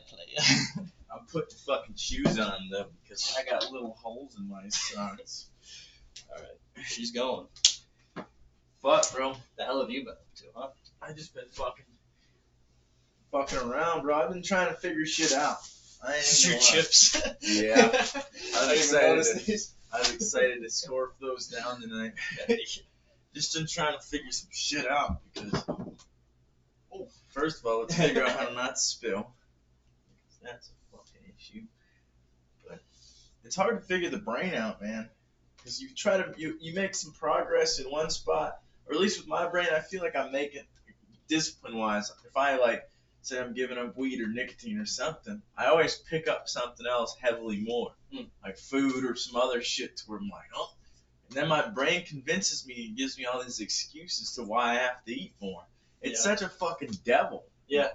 player. I'll put the fucking shoes on though because I got little holes in my socks. Alright, she's going. Fuck, bro. The hell have you been up to, huh? I just been fucking around, bro. I've been trying to figure shit out. I ain't Your gonna lie. chips. Yeah. I I was excited to scarf those down tonight. Just been trying to figure some shit out because, first of all, let's figure out how to not spill. That's a fucking issue. But it's hard to figure the brain out, man. Because you try to, you make some progress in one spot, or at least with my brain, I feel like I'm making, discipline-wise, if I, like, say I'm giving up weed or nicotine or something, I always pick up something else heavily more. Like food or some other shit to where I'm like, oh. And then my brain convinces me and gives me all these excuses to why I have to eat more. It's such a fucking devil. Yeah.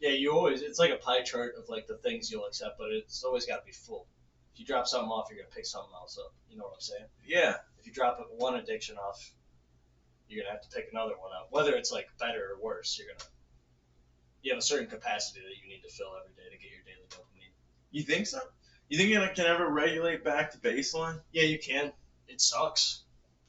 Yeah, you always, it's like a pie chart of like the things you'll accept, but it's always got to be full. If you drop something off, you're going to pick something else up. You know what I'm saying? Yeah. If you drop one addiction off, you're going to have to pick another one up. Whether it's like better or worse, you have a certain capacity that you need to fill every day to get your daily dopamine. You think so? You think it can ever regulate back to baseline? Yeah, you can. It sucks.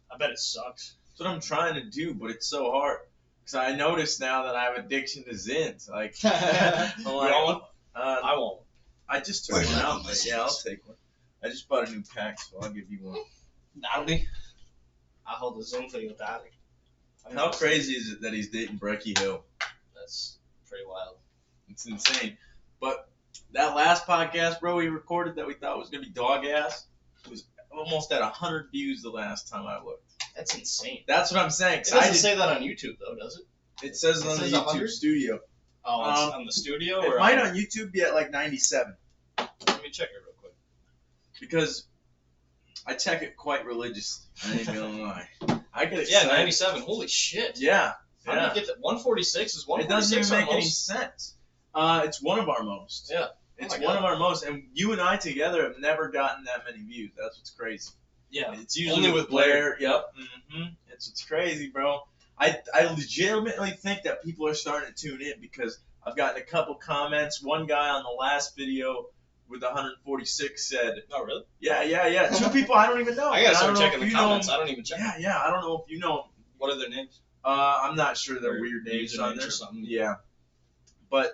I bet it sucks. That's what I'm trying to do, but it's so hard. Because I notice now that I have addiction to Zins. Like, I'm like, want one? I won't. I just took one out, but yeah, I'll take one. I just bought a new pack, so I'll give you one. Howdy. I'll hold the Zoom for you, Daddy. How crazy is it that he's dating Brecky Hill? That's pretty wild. It's insane. But that last podcast, bro, we recorded that we thought was going to be dog ass, was almost at 100 views the last time I looked. That's insane. That's what I'm saying. It doesn't say that on YouTube, though, does it? It says it on the YouTube 100? studio. Oh, it's on the studio? It or might on YouTube be at like 97. Let me check it real quick. Because I check it quite religiously. I ain't gonna lie. I get Yeah, excited. 97. Holy shit. Yeah. How do you get that? 146 is 146 It doesn't even make our any most? sense. It's one of our most. Yeah. It's my one God. of our most, and you and I together have never gotten that many views. That's what's crazy. Yeah. It's usually Only with Blair. Yep. It's what's crazy, bro. I legitimately think that people are starting to tune in because I've gotten a couple comments. One guy on the last video with 146 said, Oh, really? Yeah. Two people I don't even know. I gotta And start don't know checking if the you know comments. them. I don't even check. Yeah. I don't know if you know them. What are their names? I'm not sure they're Or weird names usernames on there. or something. Yeah. But,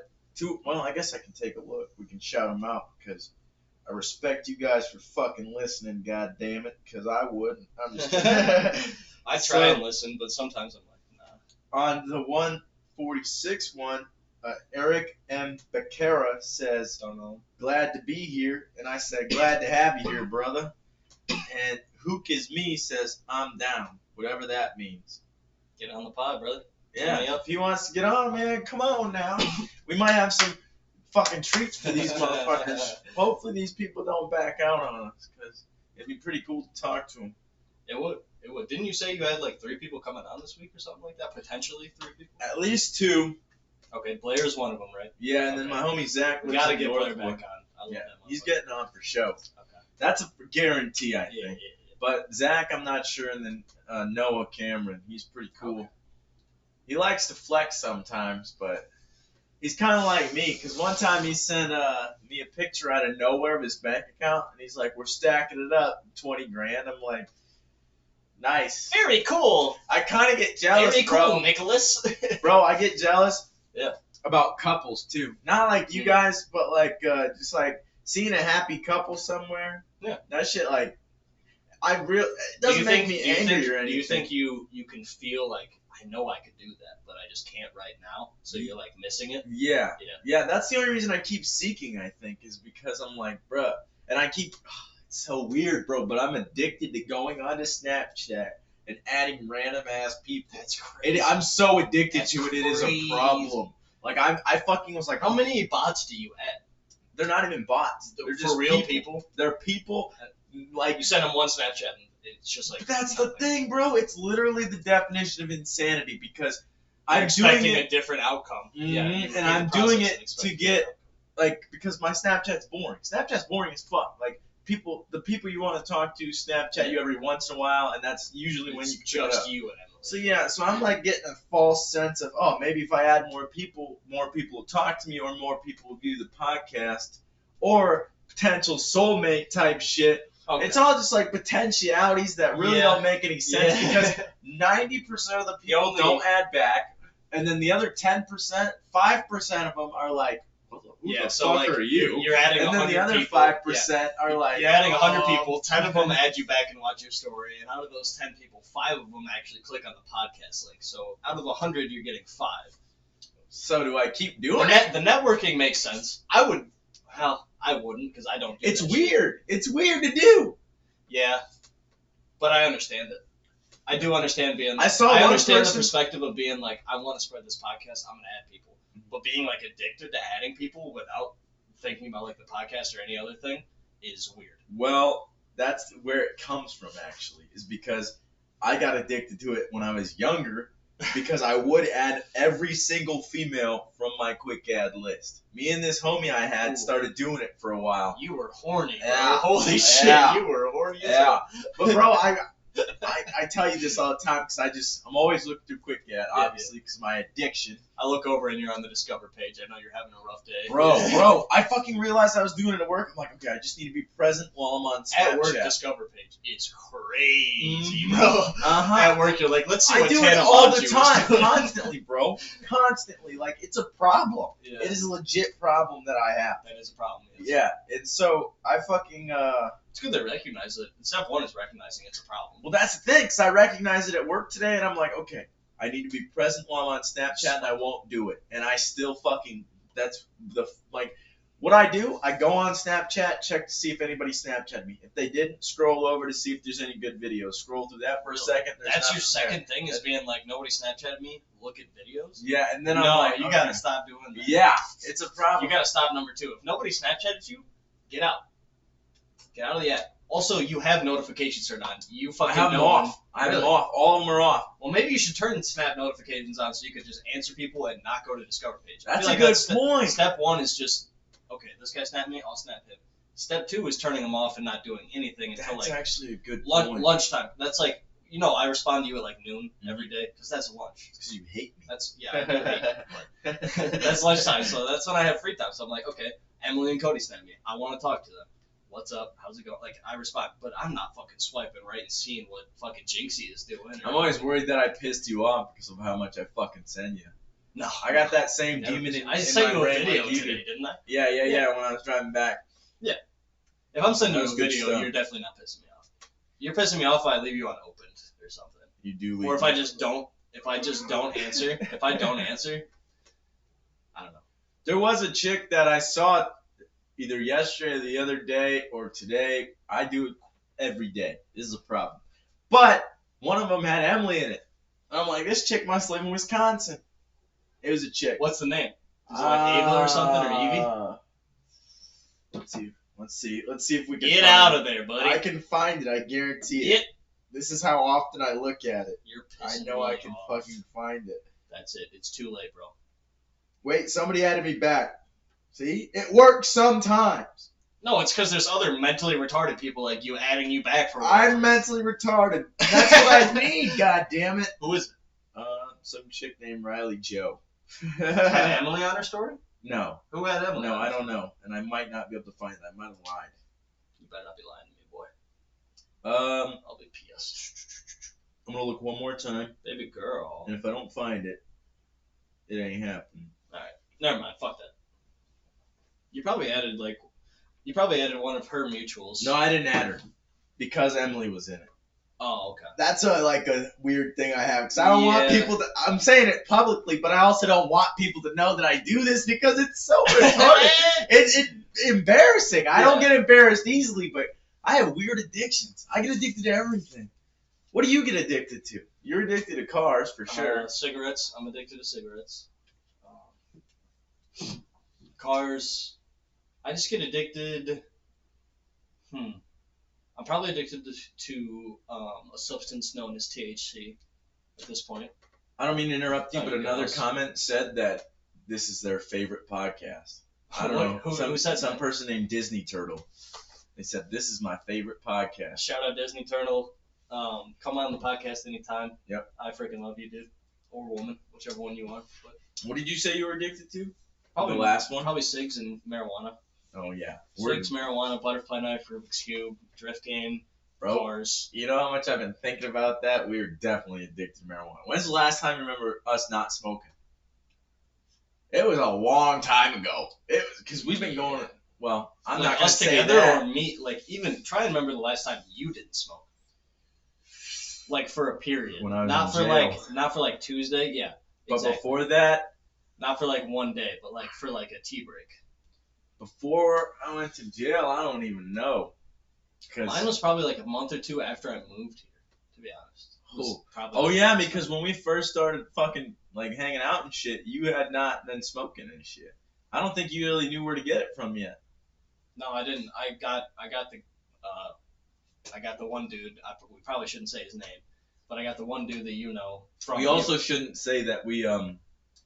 well, I guess I can take a look. We can shout them out because I respect you guys for fucking listening, god damn it, because I wouldn't. I'm just kidding. I try and listen, but sometimes I'm like, nah. On the 146 one, Eric M. Becerra says, Don't know. glad to be here. And I said, glad to have you here, brother. And Hook is me says, I'm down, whatever that means. Get on the pod, brother. Yeah, Yeah. if he wants to get on, man, come on now. We might have some fucking treats for these motherfuckers. Hopefully these people don't back out on us, because it'd be pretty cool to talk to them. It would. It would. Didn't you say you had like 3 people coming on this week or something like that? Potentially 3 people? At least 2. Okay, Blair's one of them, right? Yeah, and then my homie Zach We lives gotta in get Blair Northwood. back on. I love Yeah, that he's motherfucker. getting on for show. Okay. That's a guarantee, I Yeah. think. But Zach, I'm not sure, and then Noah Cameron, he's pretty cool. Okay. He likes to flex sometimes, but he's kind of like me, because one time he sent me a picture out of nowhere of his bank account, and he's like, we're stacking it up, 20 grand. I'm like, nice. Very cool. I kind of get jealous, Very bro. cool, Nicholas. Bro, I get jealous. Yeah. About couples, too. Not like you guys, but like, just like seeing a happy couple somewhere. Yeah. That shit, like, it doesn't make me angry or anything. Do you think you can feel like, I know I could do that, but I just can't right now? So you're like missing it? Yeah. Yeah. Yeah, that's the only reason I keep seeking, I think, is because I'm like, bruh. And I keep, it's so weird, bro, but I'm addicted to going onto Snapchat and adding random ass people. That's crazy. I'm so addicted That's to it, it is crazy. a problem. Like, I fucking was like, How many bots do you add? they're not even bots. They're just real people. They're people, like, You send them one Snapchat and it's just like. but that's the thing, bro. It's literally the definition of insanity because I'm expecting doing it, a different outcome. Yeah, and I'm doing it to get, like, because my Snapchat's boring. Snapchat's boring as fuck. Like, the people you want to talk to Snapchat you every once in a while, and that's usually when you pick it up. just you and Emily. So yeah, so I'm like getting a false sense of, oh, maybe if I add more people will talk to me, or more people will view the podcast, or potential soulmate type shit. Okay. It's all just like potentialities that really don't make any sense because 90% of the people don't add back, and then the other 10%, 5% of them are like, who the so fuck like are you? You're adding And 100 then the other people. 5% are like, you're adding 100 people. 10 of them add you back and watch your story, and out of those 10 people, 5 of them actually click on the podcast link. So out of 100, you're getting 5. So do I keep doing it? The networking makes sense. I wouldn't because I don't. It's weird. It's weird to do. Yeah, but I understand it. I do understand being. I understand the perspective of being like, I want to spread this podcast. I'm gonna add people, but being like addicted to adding people without thinking about like the podcast or any other thing is weird. Well, that's where it comes from actually, is because I got addicted to it when I was younger because I would add every single female from my quick add list. Me and this homie I had started doing it for a while. You were horny, bro. Yeah. Holy shit, you were horny. Yeah, but bro, I tell you this all the time because I'm always looking through quick add, obviously, because of my addiction. I look over and you're on the Discover page. I know you're having a rough day. Bro, I fucking realized I was doing it at work. I'm like, okay, I just need to be present while I'm on Snapchat. At work, Discover page is crazy, bro. At work, you're like, let's see I what do Tana it all the Mongeau is time, doing. constantly, bro. Constantly. Like, it's a problem. Yeah. It is a legit problem that I have. That is a problem. Yes. Yeah, and so I fucking, It's good they recognize it. Step one is recognizing it's a problem. well, that's the thing, because I recognize it at work today, and I'm like, okay, I need to be present while I'm on Snapchat, and I won't do it. And I still fucking, that's the, like, what I do, I go on Snapchat, check to see if anybody Snapchatted me. If they didn't, scroll over to see if there's any good videos. Scroll through that for a second. That's your second thing, is being like, nobody Snapchatted me, look at videos? Yeah, and then I'm like, you gotta stop doing that. Yeah, it's a problem. You gotta stop number 2. If nobody Snapchatted you, get out. Get out of the app. Also, you have notifications turned on. You fucking I have them off. I have them off. All of them are off. Well, maybe you should turn Snap notifications on so you could just answer people and not go to Discover page. That's a good point. Step 1 is just, okay, this guy snapped me, I'll snap him. Step 2 is turning them off and not doing anything until That's like actually a good point. lunchtime. That's like, I respond to you at like noon every day because that's lunch. Because you hate me. That's I do hate you, but that's lunchtime, so that's when I have free time. So I'm like, okay, Emily and Cody snap me. I want to talk to them. What's up? How's it going? Like, I respond, but I'm not fucking swiping right and seeing what fucking Jinxie is doing. I'm always worried that I pissed you off because of how much I fucking send you. No, I got that same demon in my brain. I sent you a video like you today, didn't I? Yeah, when I was driving back. Yeah. If I'm sending you That a was good video, stuff. you're definitely not pissing me off. You're pissing me off if I leave you unopened or something. You do leave Or if me. I just don't answer, I don't know. There was a chick that I saw either yesterday or the other day or today. I do it every day. This is a problem. But one of them had Emily in it. And I'm like, this chick must live in Wisconsin. It was a chick. What's the name? Is it like Ava or something, or Evie? Let's see if we can Get find out it. of there, buddy. I can find it, I guarantee it. This is how often I look at it. You're I pissing know me I can off. fucking find it. That's it. It's too late, bro. Wait, somebody added me back. See? It works sometimes. No, it's because there's other mentally retarded people like you adding you back for. I'm mentally retarded. That's what I need, god damn it. Who is Some chick named Riley Joe. it? Had Emily on her story? No. Who had Emily? No, on I her don't story? know. And I might not be able to find it. I might have lied. You better not be lying to me, boy. I'll be pissed. I'm gonna look one more time, Baby girl. and if I don't find it, it ain't happening. Never mind. Fuck that. You probably added one of her mutuals. No, I didn't add her because Emily was in it. Oh, okay. That's a weird thing I have because I don't want people to. I'm saying it publicly, but I also don't want people to know that I do this because it's so retarded. It's embarrassing. I don't get embarrassed easily, but I have weird addictions. I get addicted to everything. What do you get addicted to? You're addicted to cars for sure. Cigarettes. I'm addicted to cigarettes. Cars. I just get addicted. I'm probably addicted to a substance known as THC at this point. I don't mean to interrupt you, Oh, but you another guys. comment said that this is their favorite podcast. I don't know. Who said some that? person named Disney Turtle. They said this is my favorite podcast. Shout out Disney Turtle. Come on the podcast anytime. Yep. I freaking love you, dude. Or woman, whichever one you want. But What did you say you were addicted to? probably The last one? Probably cigs and marijuana. Oh, yeah. Cigs, marijuana, butterfly knife, Rubik's Cube, drift game, Bro, cars. you know how much I've been thinking about that? We are definitely addicted to marijuana. When's the last time you remember us not smoking? It was a long time ago. It was because we've been going. Well, I'm like not gonna us say together that. or me. Like even try and remember the last time you didn't smoke. Like for a period. When I was not in for jail. not for like Tuesday. Yeah. But Exactly. before that, Not for like one day, but like for like a tea break. before I went to jail, I don't even know. Mine was probably like a month or two after I moved here, to be honest. It was probably Oh yeah, because when we first started fucking like hanging out and shit, you had not been smoking and shit. I don't think you really knew where to get it from yet. No, I didn't. I got the one dude. We probably shouldn't say his name, but I got the one dude that you know from. We also shouldn't say that we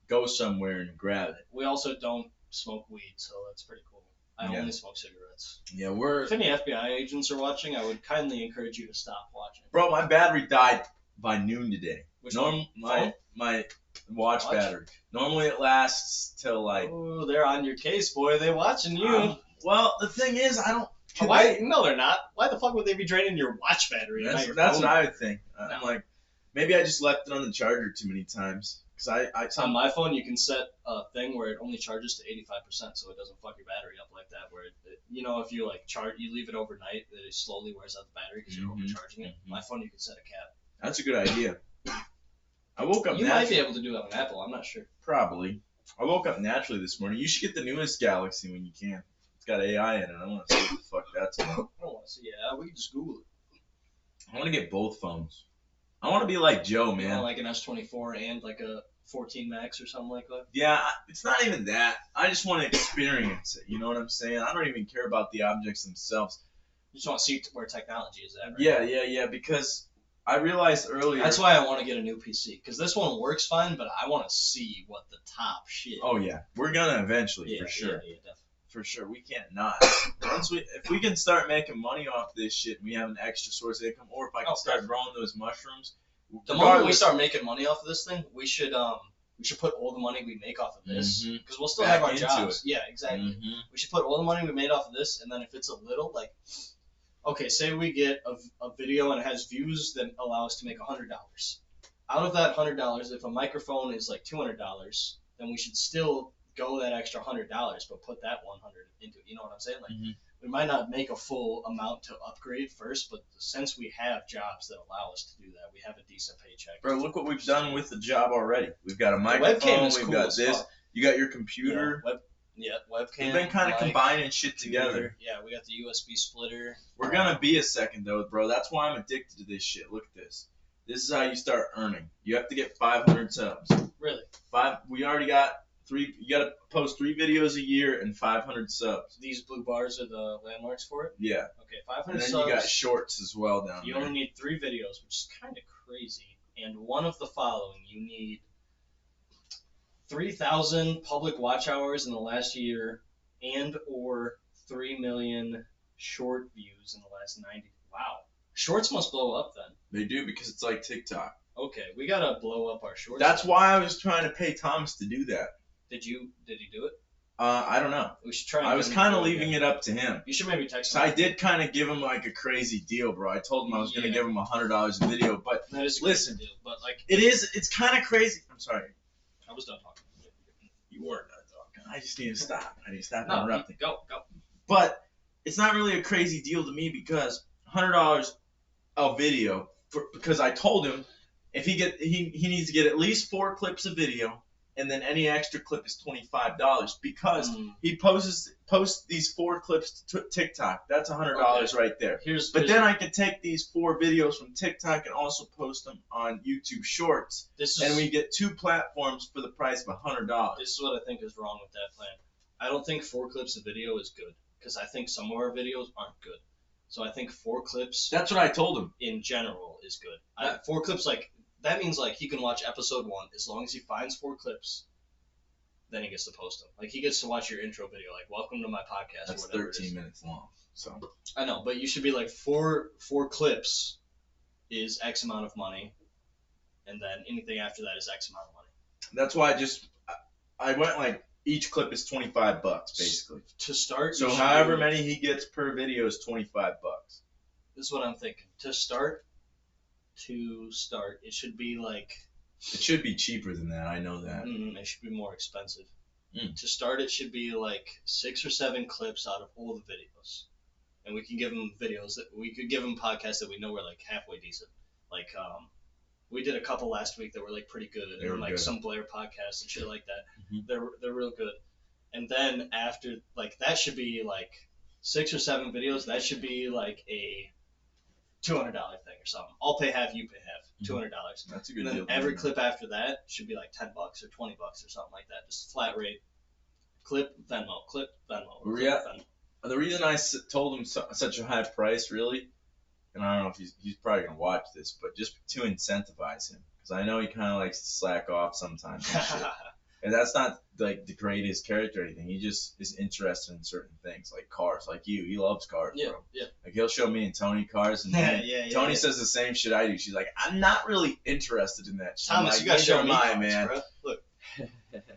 go somewhere and grab it. We also don't smoke weed, so that's pretty cool. I Yeah. only smoke cigarettes. Yeah, we're If any FBI agents are watching, I would kindly encourage you to stop watching. bro. My battery died by noon today. Which one? Phone? My watch Watch? battery. Normally it lasts till like. Oh, they're on your case, boy. They watching you. Well, the thing is, I don't. Why? No, they're not. Why the fuck would they be draining your watch battery? That's, not your that's phone? what I would think. I'm No. like, maybe I just left it on the charger too many times. Cause On my phone, you can set a thing where it only charges to 85%, so it doesn't fuck your battery up like that. Where if you like charge, you leave it overnight, it slowly wears out the battery because you're Mhm. overcharging it. My phone, you can set a cap. That's a good idea. I woke up You might be naturally. able to do that on Apple. I'm not sure. Probably. I woke up naturally this morning. You should get the newest Galaxy when you can. It's got AI in it. I want to see what the fuck that's about. I don't want to see. Yeah, we can just Google it. I want to get both phones. I want to be like Joe, You man. know, like an S24 and like a 14 Max or something like that. Yeah, it's not even that. I just want to experience it. You know what I'm saying? I don't even care about the objects themselves. You just want to see where technology is at. Right? Yeah. Because I realized earlier. That's why I want to get a new PC because this one works fine, but I want to see what the top shit. Oh yeah, we're gonna eventually yeah, for sure. Yeah, definitely. For sure, we can't not. If we can start making money off this shit, and we have an extra source of income, or if I can start growing those mushrooms. The moment we start making money off of this thing, we should put all the money we make off of this because we'll still Back have our into jobs. Yeah, exactly. Mm-hmm. We should put all the money we made off of this, and then if it's a little like, okay, say we get a video and it has views that allow us to make $100. Out of that $100, if a microphone is like $200, then we should still go that extra $100, but put that 100 into it. You know what I'm saying? Like we might not make a full amount to upgrade first, but since we have jobs that allow us to do that, we have a decent paycheck. Bro, look what we've done with the job already. We've got a The microphone. webcam is We've cool got as this. fuck. You got your computer. Webcam. We've been kind of mic, combining shit computer. together. Yeah, we got the USB splitter. We're gonna be a second though, bro. That's why I'm addicted to this shit. Look at this. This is how you start earning. You have to get 500 subs. Really? We already got 3. You gotta post 3 videos a year and 500 subs. These blue bars are the landmarks for it? Yeah. Okay, 500 And then subs. you got shorts as well down You there. only need 3 videos, which is kind of crazy. And one of the following, you need 3,000 public watch hours in the last year and or 3 million short views in the last 90. Wow. Shorts must blow up then. They do because it's like TikTok. Okay, we gotta blow up our shorts. That's then. why I was trying to pay Thomas to do that. Did he do it? I don't know. We should try. And I get was him kind to of do leaving it up to him. You should maybe text So him. I did kind of give him like a crazy deal, bro. I told him I was gonna Yeah. give him $100 a video, but That is a listen, crazy deal, but like it's kind of crazy. I'm sorry. I was done talking. You weren't done talking. I just need to stop. I need to stop No, interrupting. go. But it's not really a crazy deal to me because $100 a video because I told him if he needs to get at least 4 clips of video and then any extra clip is $25 because he posts these 4 clips to TikTok. That's $100 right there. But then I could take these 4 videos from TikTok and also post them on YouTube Shorts, and we get 2 platforms for the price of $100. This is what I think is wrong with that plan. I don't think 4 clips of video is good because I think some of our videos aren't good. So I think 4 clips. That's what I told him. In general is good. 4 clips that means like he can watch episode 1 as long as he finds 4 clips. Then he gets to post them. Like he gets to watch your intro video, like "Welcome to my podcast." That's or whatever 13 minutes long. So I know, but you should be like 4 clips is X amount of money, and then anything after that is X amount of money. That's why I went like each clip is $25 basically. To start, So however many he gets per video is $25. This is what I'm thinking. To start, it should be like. It should be cheaper than that. I know that. It should be more expensive. To start, it should be like 6 or 7 clips out of all the videos, and we can give them podcasts that we know are like halfway decent. Like we did a couple last week that were like pretty good, and like good. Some Blair podcasts and shit like that. Mm-hmm. They're real good. And then after like that should be like 6 or 7 videos. That should be like a $200 thing or something. I'll pay half, you pay half. $200. That's a good deal. Every clip after that should be like $10 or $20 or something like that. Just flat rate. Clip Venmo. Clip Venmo. Venmo. The reason I told him such a high price, really, and I don't know if he's probably gonna watch this, but just to incentivize him, because I know he kind of likes to slack off sometimes. And shit. And that's not like degrade his character or anything. He just is interested in certain things, like cars. Like you, he loves cars, bro. Yeah. Like he'll show me and Tony cars, and Tony says the same shit I do. She's like, I'm not really interested in that shit. Thomas, like, you gotta show me cars, man. Bro. Look,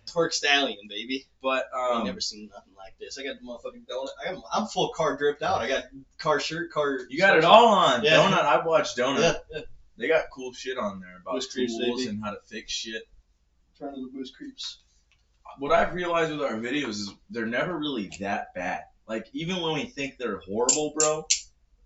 Twerk Stallion, baby. But I've never seen nothing like this. I got the motherfucking donut. I'm full car dripped out. I got car shirt, car. You got it all on. Yeah. Donut. I've watched Donut. Yeah. They got cool shit on there about Boost tools creeps, and how to fix shit. Turn to the boost creeps. What I've realized with our videos is they're never really that bad. Like, even when we think they're horrible, bro,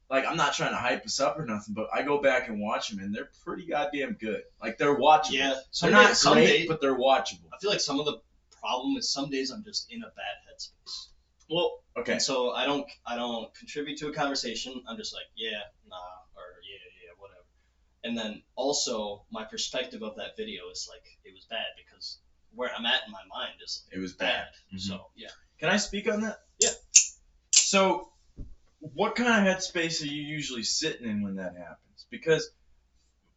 like, I'm not trying to hype us up or nothing, but I go back and watch them, and they're pretty goddamn good. Like, they're watchable. Yeah. They're not great, but they're watchable. I feel like some of the problem is some days I'm just in a bad headspace. Well, okay. And so I don't contribute to a conversation. I'm just like, yeah, nah, or yeah, whatever. And then also my perspective of that video is like, it was bad because where I'm at in my mind is like, it was bad. Mm-hmm. So yeah. Can I speak on that? Yeah. So, what kind of headspace are you usually sitting in when that happens? Because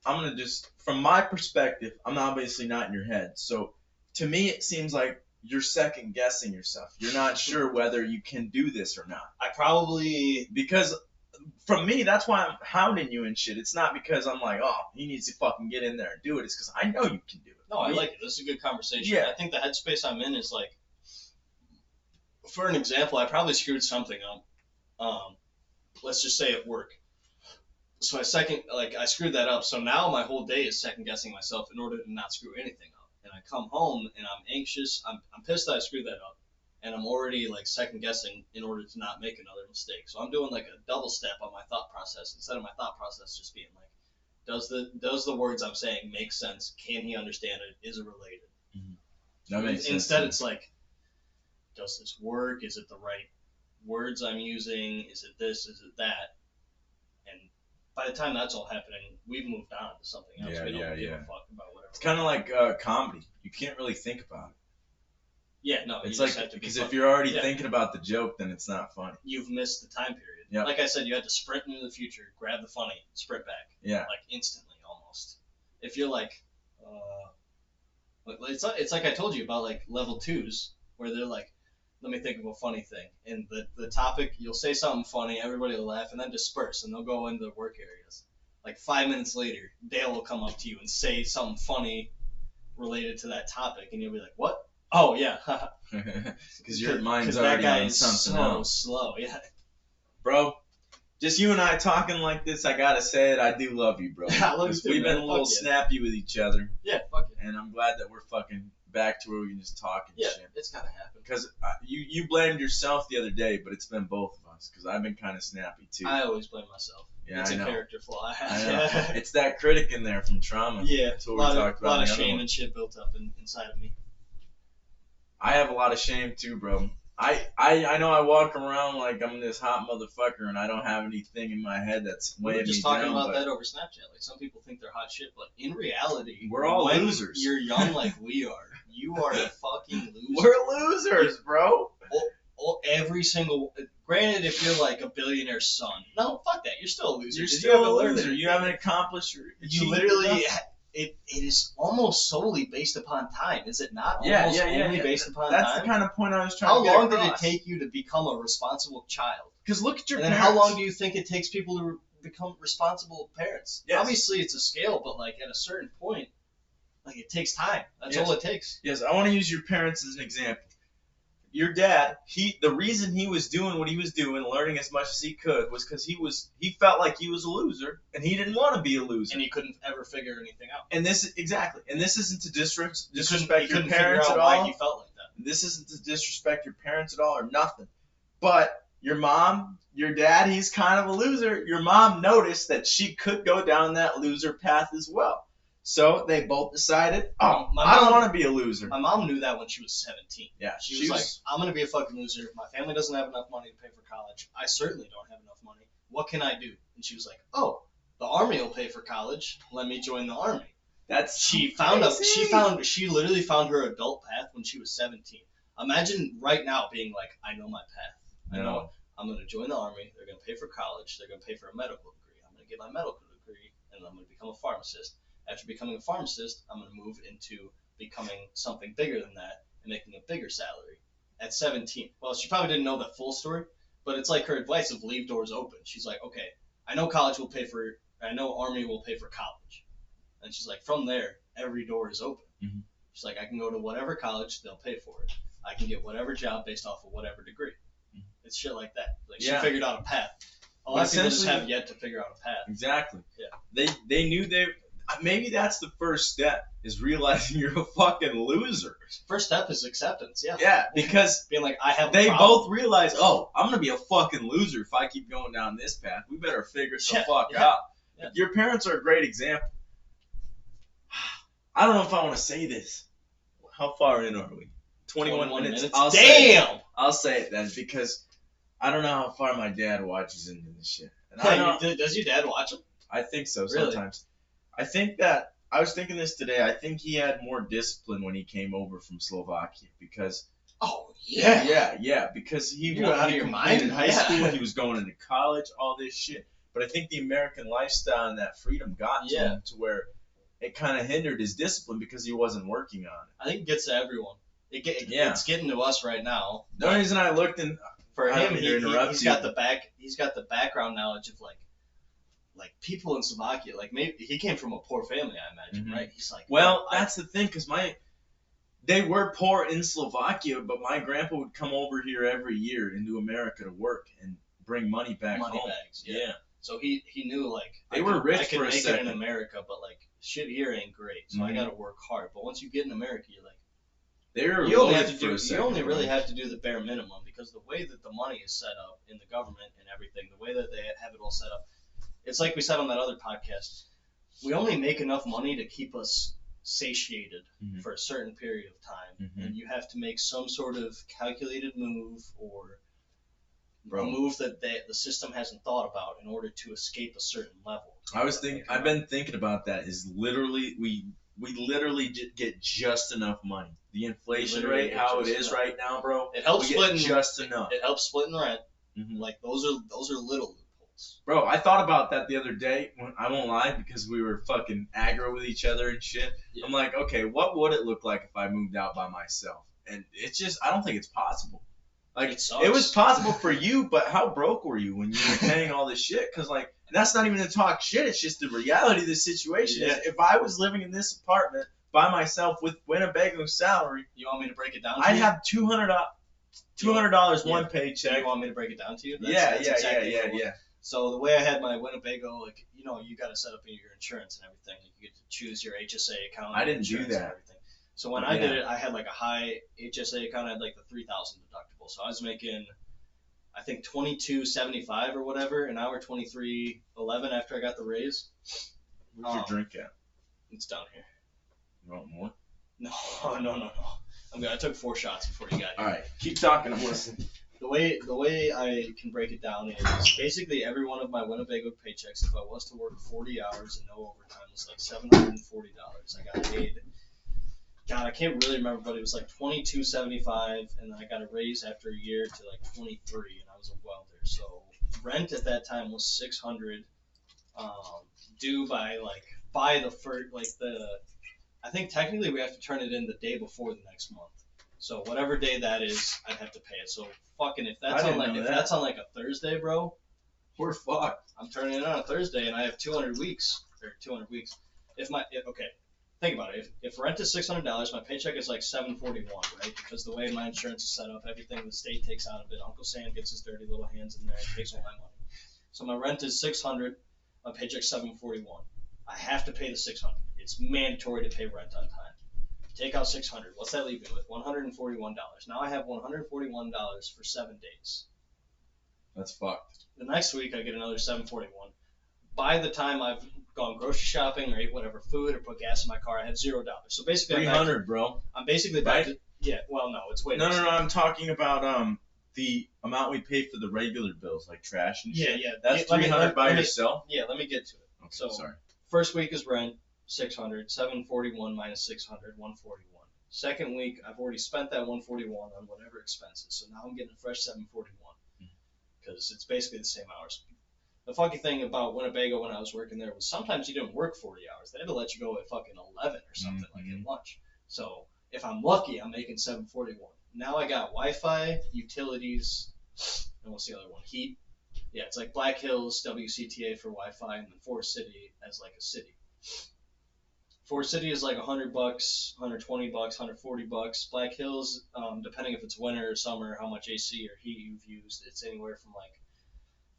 I'm gonna just, from my perspective, I'm obviously not in your head. So, to me, it seems like you're second guessing yourself. You're not sure whether you can do this or not. Because from me, that's why I'm hounding you and shit. It's not because I'm like, oh, he needs to fucking get in there and do it. It's because I know you can do it. No, I like it. This is a good conversation. Yeah. I think the headspace I'm in is like, for an example, I probably screwed something up. Let's just say at work. So I screwed that up. So now my whole day is second guessing myself in order to not screw anything up. And I come home and I'm anxious. I'm pissed that I screwed that up. And I'm already like second guessing in order to not make another mistake. So I'm doing like a double step on my thought process instead of my thought process just being like, does the words I'm saying make sense? Can he understand it? Is it related? Mm-hmm. That makes sense. Instead, it's like, does this work? Is it the right words I'm using? Is it this? Is it that? And by the time that's all happening, we've moved on to something else. We don't give a fuck about whatever. It's kind of like comedy. You can't really think about it. Yeah, no. It's like, because if you're already thinking about the joke, then it's not funny. You've missed the time period. Yeah. Like I said, you had to sprint into the future, grab the funny, sprint back. Yeah. Like instantly, almost. If you're like, it's like I told you about like level 2s, where they're like, let me think of a funny thing. And the topic, you'll say something funny, everybody will laugh, and then disperse, and they'll go into work areas. Like 5 minutes later, Dale will come up to you and say something funny related to that topic, and you'll be like, what? Oh, yeah. Because your mind's already on something else. Slow, yeah. Bro, just you and I talking like this, I gotta say it, I do love you, bro. I love you too, we've been a little snappy with each other. Yeah, fuck it. And I'm glad that we're fucking back to where we can just talk and shit. It's gotta happen. Because you blamed yourself the other day, but it's been both of us. Because I've been kind of snappy too. I always blame myself. Yeah, it's I a know. Character flaw. I know. It's that critic in there from trauma. Yeah, that's what we talked about. A lot of shame and shit built up inside of me. I have a lot of shame too, bro. I know I walk around like I'm this hot motherfucker and I don't have anything in my head that's weighing me down. We were just talking about that over Snapchat. Like, some people think they're hot shit, but in reality, we're all losers. You're young like we are. You are a fucking loser. We're losers, bro. Every single. Granted, if you're like a billionaire's son, no, fuck that. You're still a loser. You're still a loser. You haven't accomplished your. You literally. It is almost solely based upon time, is it not? Yeah, only based upon That's time? the kind of point I was trying to get How long across. did it take you to become a responsible child? Because look at your parents. parents. And how long do you think it takes people to become responsible parents. Yes. Obviously, it's a scale, but like at a certain point, like it takes time. That's all it takes. Yes, I want to use your parents as an example. Your dad, the reason he was doing what he was doing, learning as much as he could, was because he felt like he was a loser, and he didn't want to be a loser, and he couldn't ever figure anything out. And this isn't to disrespect your your parents at all. Why he felt like that. This isn't to disrespect your parents at all or nothing. But your mom, your dad, he's kind of a loser. Your mom noticed that she could go down that loser path as well. So they both decided, I don't want to be a loser. My mom knew that when she was 17. Yeah, she was like, I'm going to be a fucking loser. My family doesn't have enough money to pay for college. I certainly don't have enough money. What can I do? And she was like, oh, the army will pay for college. Let me join the army. She literally found her adult path when she was 17. Imagine right now being like, I know my path. I know I'm going to join the army. They're going to pay for college. They're going to pay for a medical degree. I'm going to get my medical degree, and I'm going to become a pharmacist. After becoming a pharmacist, I'm going to move into becoming something bigger than that and making a bigger salary. At 17. Well, she probably didn't know the full story, but it's like her advice of leave doors open. She's like, okay, I know army will pay for college. And she's like, from there, every door is open. Mm-hmm. She's like, I can go to whatever college, they'll pay for it. I can get whatever job based off of whatever degree. Mm-hmm. It's shit like that. Like she figured out a path. A lot of people just have yet to figure out a path. Exactly. Yeah. They knew maybe that's the first step, is realizing you're a fucking loser. First step is acceptance, yeah. Yeah, because being like, I have they both realize, I'm going to be a fucking loser if I keep going down this path. We better figure the fuck out. Yeah. Your parents are a great example. I don't know if I want to say this. How far in are we? 21 minutes. Damn! I'll say it then, because I don't know how far my dad watches into this shit. And does your dad watch them? I think so, really? Sometimes. I think that, I was thinking this today, I think he had more discipline when he came over from Slovakia, because... Oh, yeah. Yeah, because he was out of your mind in high school, he was going into college, all this shit. But I think the American lifestyle and that freedom got to him to where it kind of hindered his discipline because he wasn't working on it. I think it gets to everyone. It's getting to us right now. The only reason I looked in... For him, he's got the background knowledge of like people in Slovakia, like maybe he came from a poor family, I imagine, right? He's like, that's the thing, because they were poor in Slovakia, but my grandpa would come over here every year into America to work and bring money back home. Bags, yeah. So he knew like they were rich I could for a make second. it in America, but like shit here ain't great, so I got to work hard. But once you get in America, you're like, you only really have to do the bare minimum, because the way that the money is set up in the government and everything, the way that they have it all set up. It's like we said on that other podcast, we only make enough money to keep us satiated for a certain period of time, and you have to make some sort of calculated move or a move that the system hasn't thought about in order to escape a certain level. I've been thinking about that. Is literally we literally get just enough money. The inflation rate, how it is right now, bro. It helps splitting just enough. It helps splitting rent. Like those are little. Bro, I thought about that the other day. I won't lie, because we were fucking aggro with each other and shit. Yeah. I'm like, okay, what would it look like if I moved out by myself? And it's just, I don't think it's possible. Like, it was possible for you, but how broke were you when you were paying all this shit? Because, like, that's not even to talk shit. It's just the reality of the situation. Yeah. If I was living in this apartment by myself with Winnebago's salary, you want me to break it down? I'd have $200 one paycheck. You want me to break it down to you? Yeah. So the way I had my Winnebago, like, you got to set up your insurance and everything. Like, you get to choose your HSA account. I didn't do that. So when I did it, I had like a high HSA account. I had like the 3,000 deductible. So I was making, I think, $22.75 or whatever an hour, $23.11 after I got the raise. Where's your drink at? It's down here. You want more? No. I'm good. I took 4 shots before you got here. All right, keep talking. I'm listening. The way I can break it down is basically every one of my Winnebago paychecks, if I was to work 40 hours and no overtime, was like $740. I got paid. God, I can't really remember, but it was like $22.75, and then I got a raise after a year to like $23, and I was a welder. So rent at that time was $600, due by the first, I think technically we have to turn it in the day before the next month. So whatever day that is, I'd have to pay it. So fucking if that's on like a Thursday, bro, We're fucked. I'm turning it on Thursday, and I have 200 weeks. Okay, think about it. If rent is $600, my paycheck is like $741, right? Because the way my insurance is set up, everything the state takes out of it, Uncle Sam gets his dirty little hands in there and takes all my money. So my rent is $600, my paycheck's $741. I have to pay the $600. It's mandatory to pay rent on time. Take out $600. What's that leave me with? $141. Now I have $141 for 7 days. That's fucked. The next week I get another $741. By the time I've gone grocery shopping or ate whatever food or put gas in my car, I have $0. So basically, $300, bro. I'm basically back to, yeah. Well, no, it's way. No. I'm talking about the amount we pay for the regular bills, like trash and shit. Yeah. That's $300 by yourself. Yeah, let me get to it. Okay, so sorry. First week is rent, $600, $741 minus $600, $141. Second week, I've already spent that $141 on whatever expenses, so now I'm getting a fresh $741 because it's basically the same hours. The funky thing about Winnebago when I was working there was sometimes you didn't work 40 hours. They had to let you go at fucking 11 or something, like at lunch. So if I'm lucky, I'm making $741. Now I got Wi-Fi, utilities, and what's the other one? Heat. Yeah, it's like Black Hills, WCTA for Wi-Fi, and then Forest City as like a city. Forest City is like $100, $120, $140. Black Hills, depending if it's winter or summer, how much AC or heat you've used, it's anywhere from like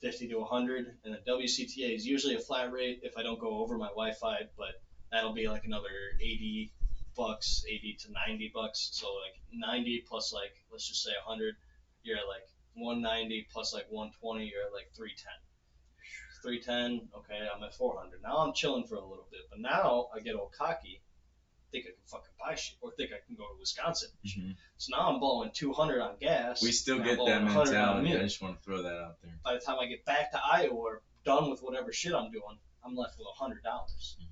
50 to 100. And then WCTA is usually a flat rate if I don't go over my Wi-Fi, but that'll be like another $80, $80 to $90. So like 90 plus like let's just say 100, you're at like 190 plus like 120, you're at like 310. 310, okay, I'm at 400. Now I'm chilling for a little bit, but now I get all cocky, think I can fucking buy shit, or think I can go to Wisconsin. Mm-hmm. So now I'm blowing 200 on gas. We still get that mentality. I just want to throw that out there. By the time I get back to Iowa or done with whatever shit I'm doing, I'm left with $100. Mm-hmm.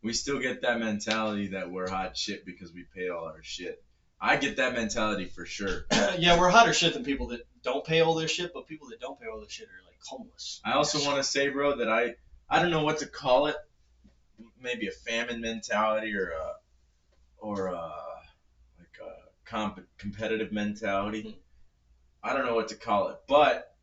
We still get that mentality that we're hot shit because we paid all our shit. I get that mentality for sure. Yeah, we're hotter shit than people that don't pay all their shit, but people that don't pay all their shit are like homeless. I also want to say, bro, that I don't know what to call it. Maybe a famine mentality or competitive mentality. Mm-hmm. I don't know what to call it, but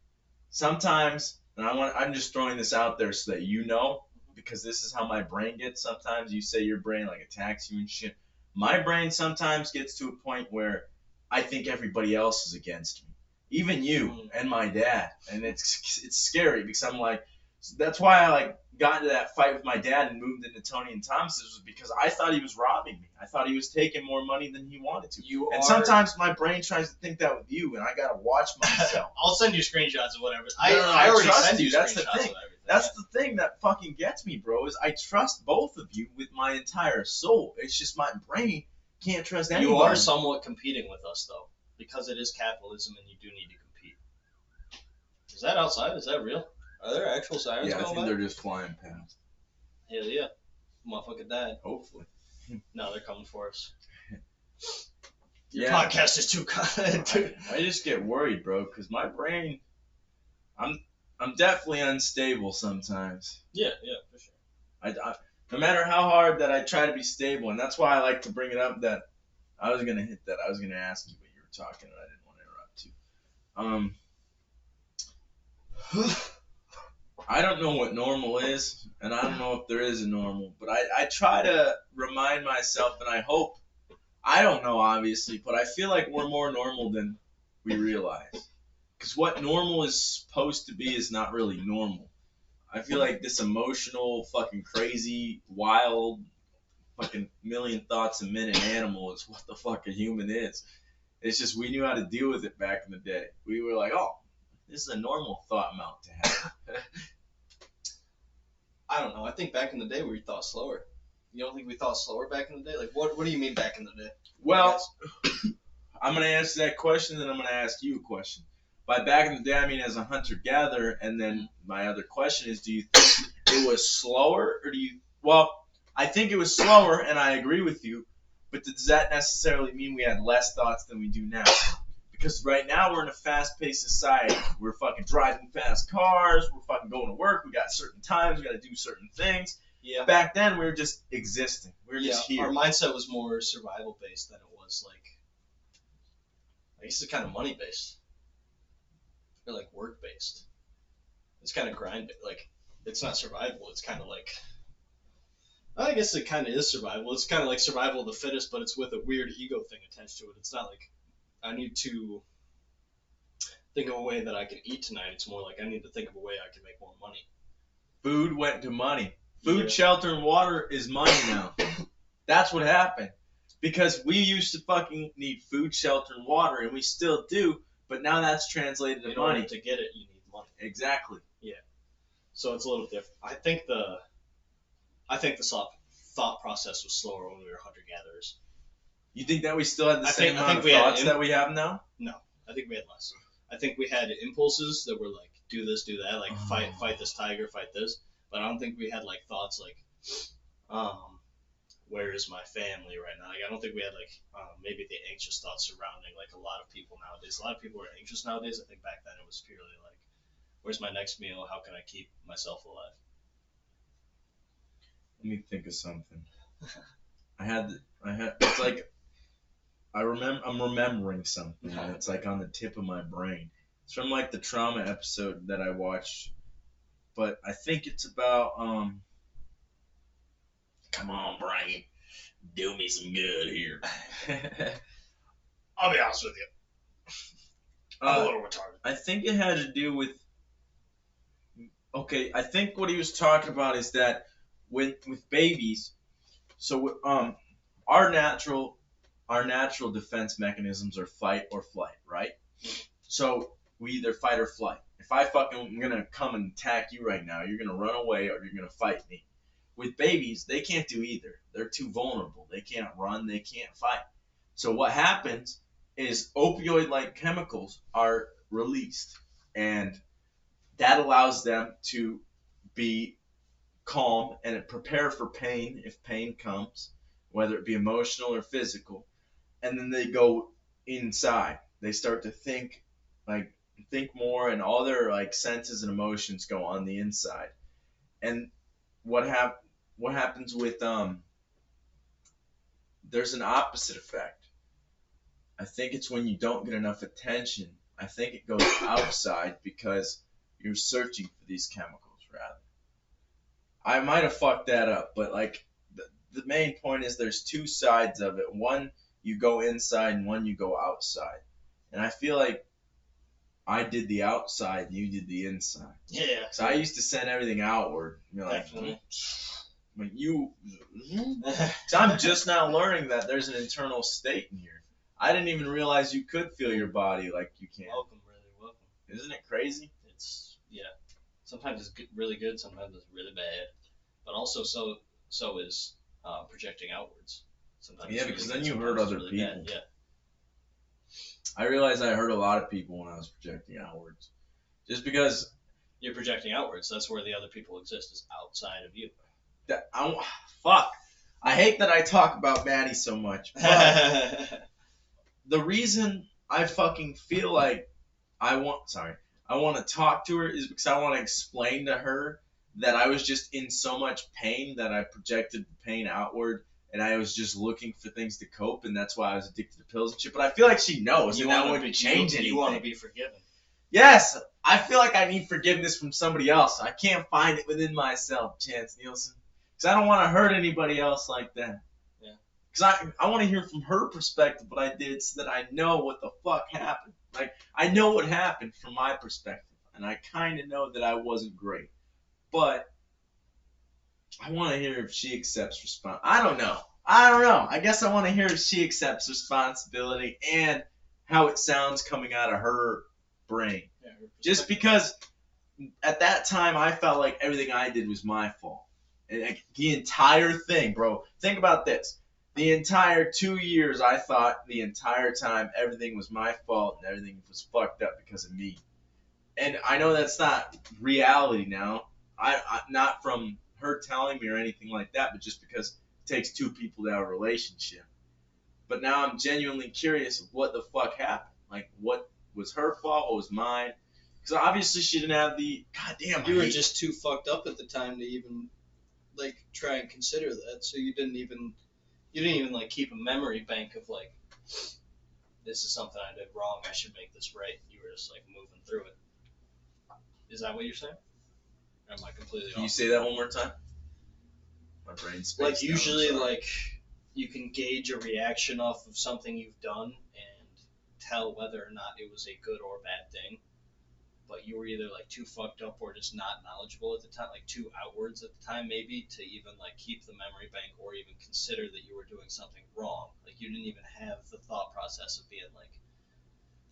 sometimes, and I'm just throwing this out there so that you know, because this is how my brain gets. Sometimes you say your brain like attacks you and shit. My brain sometimes gets to a point where I think everybody else is against me, even you and my dad, and it's scary because I'm like, that's why I like got into that fight with my dad and moved into Tony and Thomas's was because I thought he was robbing me. I thought he was taking more money than he wanted to. Sometimes my brain tries to think that with you, and I gotta watch myself. I'll send you screenshots of whatever. I already sent you. That's the thing. That's the thing that fucking gets me, bro, is I trust both of you with my entire soul. It's just my brain can't trust anyone. You are somewhat competing with us, though, because it is capitalism and you do need to compete. Is that outside? Is that real? Are there actual sirens going by? Yeah, I think they're just flying past. Hell yeah. Motherfucker died. Hopefully. No, they're coming for us. Your podcast is too kind. I just get worried, bro, because my brain, I'm definitely unstable sometimes. Yeah, for sure. I no matter how hard that I try to be stable, and that's why I like to bring it up that I was gonna hit that. I was gonna ask you what you were talking, and I didn't want to interrupt you. I don't know what normal is, and I don't know if there is a normal, but I try to remind myself, and I hope, I don't know obviously, but I feel like we're more normal than we realize. Because what normal is supposed to be is not really normal. I feel like this emotional, fucking crazy, wild, fucking million thoughts a minute animal is what the fuck a human is. It's just we knew how to deal with it back in the day. We were like, oh, this is a normal thought amount to have. I don't know. I think back in the day we thought slower. You don't think we thought slower back in the day? Like, what do you mean back in the day? Well, I'm going to answer that question, and I'm going to ask you a question. By back in the day, I mean as a hunter-gatherer, and then my other question is, do you think it was slower, or do you... Well, I think it was slower, and I agree with you, but does that necessarily mean we had less thoughts than we do now? Because right now we're in a fast-paced society. We're fucking driving fast cars. We're fucking going to work. We got certain times. We got to do certain things. Yeah. Back then, we were just existing. We were just here. Our mindset was more survival-based than it was, like... I guess it's kind of money-based. Or, like, work-based. It's kind of grinding. Like, it's not survival. It's kind of like, I guess it kind of is survival. It's kind of like survival of the fittest, but it's with a weird ego thing attached to it. It's not like I need to think of a way that I can eat tonight. It's more like I need to think of a way I can make more money. Food went to money. Food, Yeah. shelter, and water is money now. That's what happened. Because we used to fucking need food, shelter, and water, and we still do, but now that's translated to In order money. to get it, you need money. Exactly. So it's a little different. I think the thought process was slower when we were hunter gatherers. You think that we still had the I same think amount of we had thoughts that we have now? I think we had less. I think we had impulses that were like, do this, do that, like fight this tiger, fight this. But I don't think we had like thoughts like, where is my family right now? Like, I don't think we had like maybe the anxious thoughts surrounding like a lot of people nowadays. A lot of people are anxious nowadays. I think back then it was purely like, where's my next meal? How can I keep myself alive? Let me think of something. It's like I'm remembering something, and it's like on the tip of my brain. It's from like the trauma episode that I watched, but I think it's about come on, brain, do me some good here. I'll be honest with you. I'm a little retarded. I think it had to do with. Okay, I think what he was talking about is that with babies, so our natural defense mechanisms are fight or flight, right? So we either fight or flight. If I fucking am gonna come and attack you right now, you're gonna run away or you're gonna fight me. With babies, they can't do either. They're too vulnerable. They can't run. They can't fight. So what happens is opioid-like chemicals are released, and that allows them to be calm and prepare for pain if pain comes, whether it be emotional or physical. And then they go inside. They start to think more, and all their like senses and emotions go on the inside. And what happens with there's an opposite effect. I think it's when you don't get enough attention. I think it goes outside because you're searching for these chemicals rather. I might have fucked that up, but like the main point is there's two sides of it. One you go inside and one you go outside. And I feel like I did the outside and you did the inside. Yeah. So I used to send everything outward. You know, Definitely. Like you. So I'm just now learning that there's an internal state in here. I didn't even realize you could feel your body like you can. Welcome, really welcome. Isn't it crazy? It's Sometimes it's really good. Sometimes it's really bad. But also, so is projecting outwards. Sometimes. Yeah, it's because really then good, you hurt sometimes other it's really people. bad. Yeah. I realized I hurt a lot of people when I was projecting outwards. Just because You're projecting outwards. That's where the other people exist, is outside of you. fuck. I hate that I talk about Maddie so much. But the reason I fucking feel like I want to talk to her is because I want to explain to her that I was just in so much pain that I projected the pain outward, and I was just looking for things to cope, and that's why I was addicted to pills and shit. But I feel like she knows, and that wouldn't change anything. You want to be forgiven. Yes, I feel like I need forgiveness from somebody else. I can't find it within myself, Chance Nielsen, because I don't want to hurt anybody else like that. Yeah. Because I want to hear from her perspective what I did, so that I know what the fuck happened. Like, I know what happened from my perspective, and I kind of know that I wasn't great. But I want to hear if she accepts responsibility. I don't know. I guess I want to hear if she accepts responsibility and how it sounds coming out of her brain. Yeah, Just because at that time I felt like everything I did was my fault. And like, the entire thing, bro. Think about this. The entire 2 years, I thought the entire time everything was my fault and everything was fucked up because of me. And I know that's not reality now. I not from her telling me or anything like that, but just because it takes two people to have a relationship. But now I'm genuinely curious of what the fuck happened. Like, what was her fault? What was mine? Because obviously she didn't have the goddamn. You were just too fucked up at the time to even like try and consider that. So you didn't even like keep a memory bank of like, this is something I did wrong. I should make this right. You were just like moving through it. Is that what you're saying? Am I completely Can you off? say that one more time? My brain's spaced Like out, usually, I'm sorry. like you can gauge a reaction off of something you've done and tell whether or not it was a good or bad thing. But you were either like too fucked up or just not knowledgeable at the time, like too outwards at the time, maybe to even like keep the memory bank or even consider that you were doing something wrong. Like you didn't even have the thought process of being like,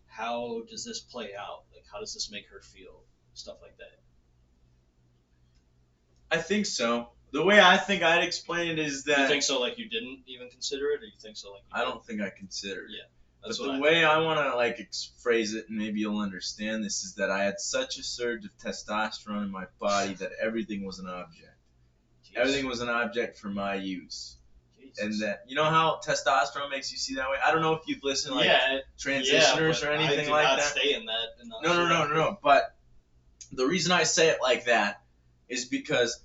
how does this play out? Like how does this make her feel? Stuff like that. I think so. The way I think I'd explain it is that You think so? Like you didn't even consider it, or you think so? Like you I don't think I considered it. Yeah, But that's the what way I want to like phrase it, and maybe you'll understand this, is that I had such a surge of testosterone in my body that everything was an object. Jeez. Everything was an object for my use. Jesus. And that, you know how testosterone makes you see that way? I don't know if you've listened to like yeah, transitioners but or anything I do like not that. stay in that. No. But the reason I say it like that is because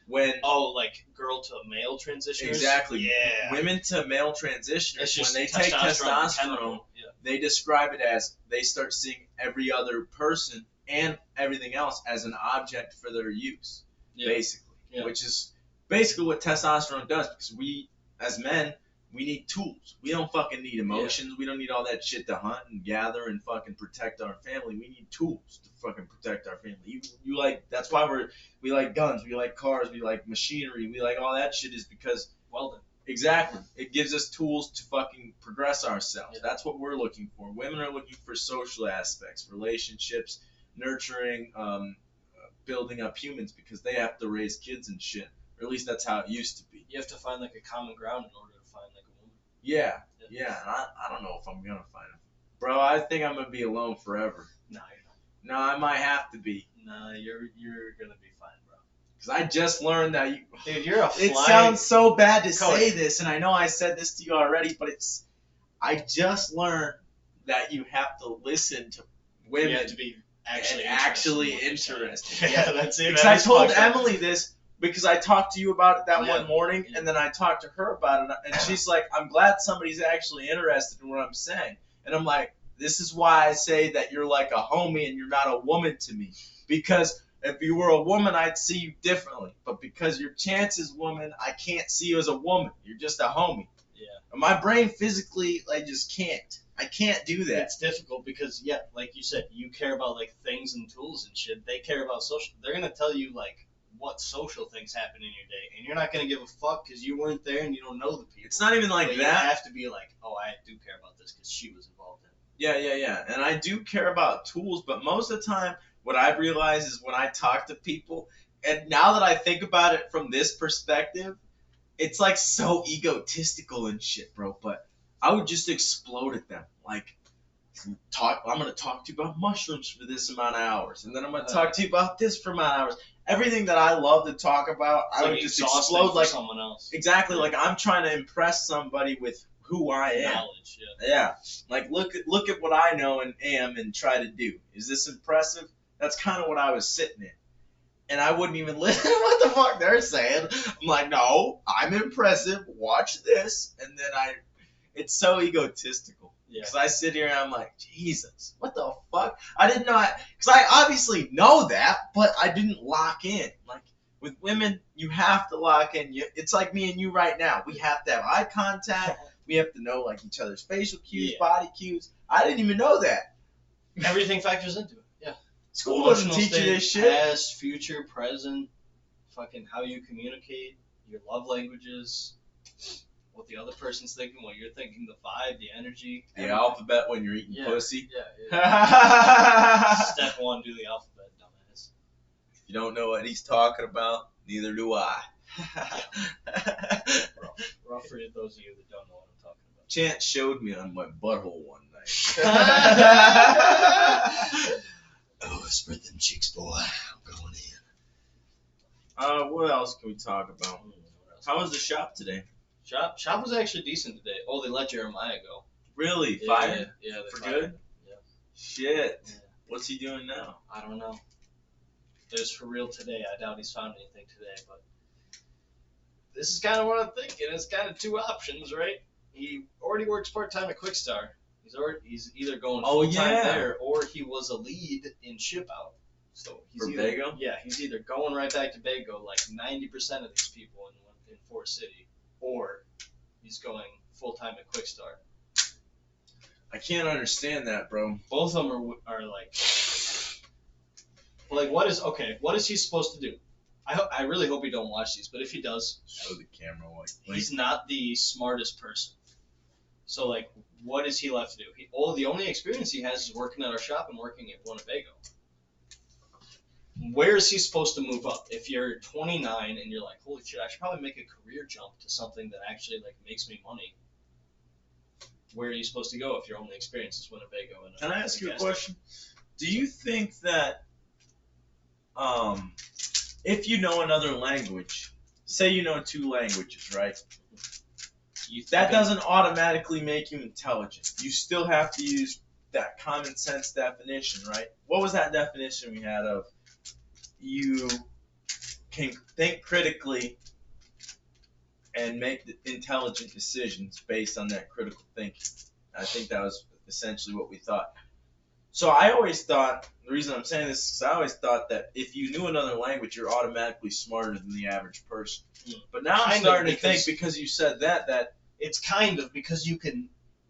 when Oh, like girl to male transitioners. exactly Yeah. women to male transitioners, It's when just they take testosterone, chemical. Yeah. they describe it as they start seeing every other person and everything else as an object for their use, Yeah. basically. Yeah. Which is basically what testosterone does, because we, as men, we need tools. We don't fucking need emotions. Yeah. We don't need all that shit to hunt and gather and fucking protect our family. We need tools to fucking protect our family. You like, that's why we like guns, we like cars, we like machinery, we like all that shit, is because welding. Exactly. It gives us tools to fucking progress ourselves. Yeah. That's what we're looking for. Women are looking for social aspects, relationships, nurturing, building up humans, because they have to raise kids and shit. Or at least that's how it used to be. You have to find like a common ground in order to find like a woman. Yeah. And I don't know if I'm gonna find him. Bro, I think I'm gonna be alone forever. Nah, you're No, I might have to be. not. Nah, you're gonna be fine, bro. Because I just learned that you. Dude, you're a flying. It sounds so bad to Cody. say this, and I know I said this to you already, but it's. I just learned that you have to listen to women. You have to be actually interested. Yeah, that's it. Because I told Emily this because I talked to you about it that one morning, and then I talked to her about it, and she's like, "I'm glad somebody's actually interested in what I'm saying," and I'm like, "This is why I say that you're like a homie and you're not a woman to me, because." If you were a woman, I'd see you differently. But because your chance is woman, I can't see you as a woman. You're just a homie. Yeah. And my brain physically, I just can't. I can't do that. It's difficult because, yeah, like you said, you care about like things and tools and shit. They care about social. They're gonna tell you like what social things happen in your day, and you're not gonna give a fuck because you weren't there and you don't know the people. It's not even like but that. You have to be like, oh, I do care about this because she was involved in it. Yeah. And I do care about tools, but most of the time, what I've realized is when I talk to people, and now that I think about it from this perspective, it's like so egotistical and shit, bro. But I would just explode at them. Like, I'm going to talk to you about mushrooms for this amount of hours. And then I'm going to talk to you about this for amount of hours. Everything that I love to talk about, I would just explode like someone else. Exactly. Like I'm trying to impress somebody with who I am. Knowledge, yeah. Like, look at what I know and am and try to do. Is this impressive? That's kind of what I was sitting in. And I wouldn't even listen to what the fuck they're saying. I'm like, no, I'm impressive. Watch this. And then it's so egotistical. Because I sit here and I'm like, Jesus, what the fuck? I didn't know. Because I obviously know that, but I didn't lock in. Like, with women, you have to lock in. It's like me and you right now. We have to have eye contact. We have to know, like, each other's facial cues, body cues. I didn't even know that. Everything factors into it. School doesn't teach you this shit. Past, future, present, fucking how you communicate, your love languages, what the other person's thinking, what you're thinking, the vibe, the energy. The alphabet when you're eating pussy. Yeah. Step one, do the alphabet, dumbass. If you don't know what he's talking about, neither do I. Rough for those of you that don't know what I'm talking about. Chance showed me on my butthole one night. Oh, spread them cheeks, boy. I'm going in. What else can we talk about? How was the shop today? Shop was actually decent today. Oh, they let Jeremiah go. Really? Fired? Yeah, they for fired good? him. Yeah. Shit. Yeah. What's he doing now? I don't know. It was for real today. I doubt he's found anything today, but this is kind of what I'm thinking. It's kind of two options, right? He already works part-time at Quickstar. He's either going full-time there, or he was a lead in Ship Out. So For either, Bago? yeah, he's either going right back to Bago like 90% of these people in Forest City, or he's going full time at Quick Start. I can't understand that, bro. Both of them are like what is he supposed to do? I really hope he don't watch these, but if he does, Show the camera like he's not the smartest person. So like, what is he left to do? The only experience he has is working at our shop and working at Winnebago. Where is he supposed to move up? If you're 29 and you're like, holy shit, I should probably make a career jump to something that actually like makes me money. Where are you supposed to go if your only experience is Winnebago? Can I ask you a question? Do you think that if you know another language, say you know 2 languages, right? That doesn't automatically make you intelligent. You still have to use that common sense definition, right? What was that definition we had of you can think critically and make intelligent decisions based on that critical thinking? I think that was essentially what we thought. So I always thought, the reason I'm saying this is because I always thought that if you knew another language, you're automatically smarter than the average person. But now I'm starting to think, because you said that it's kind of because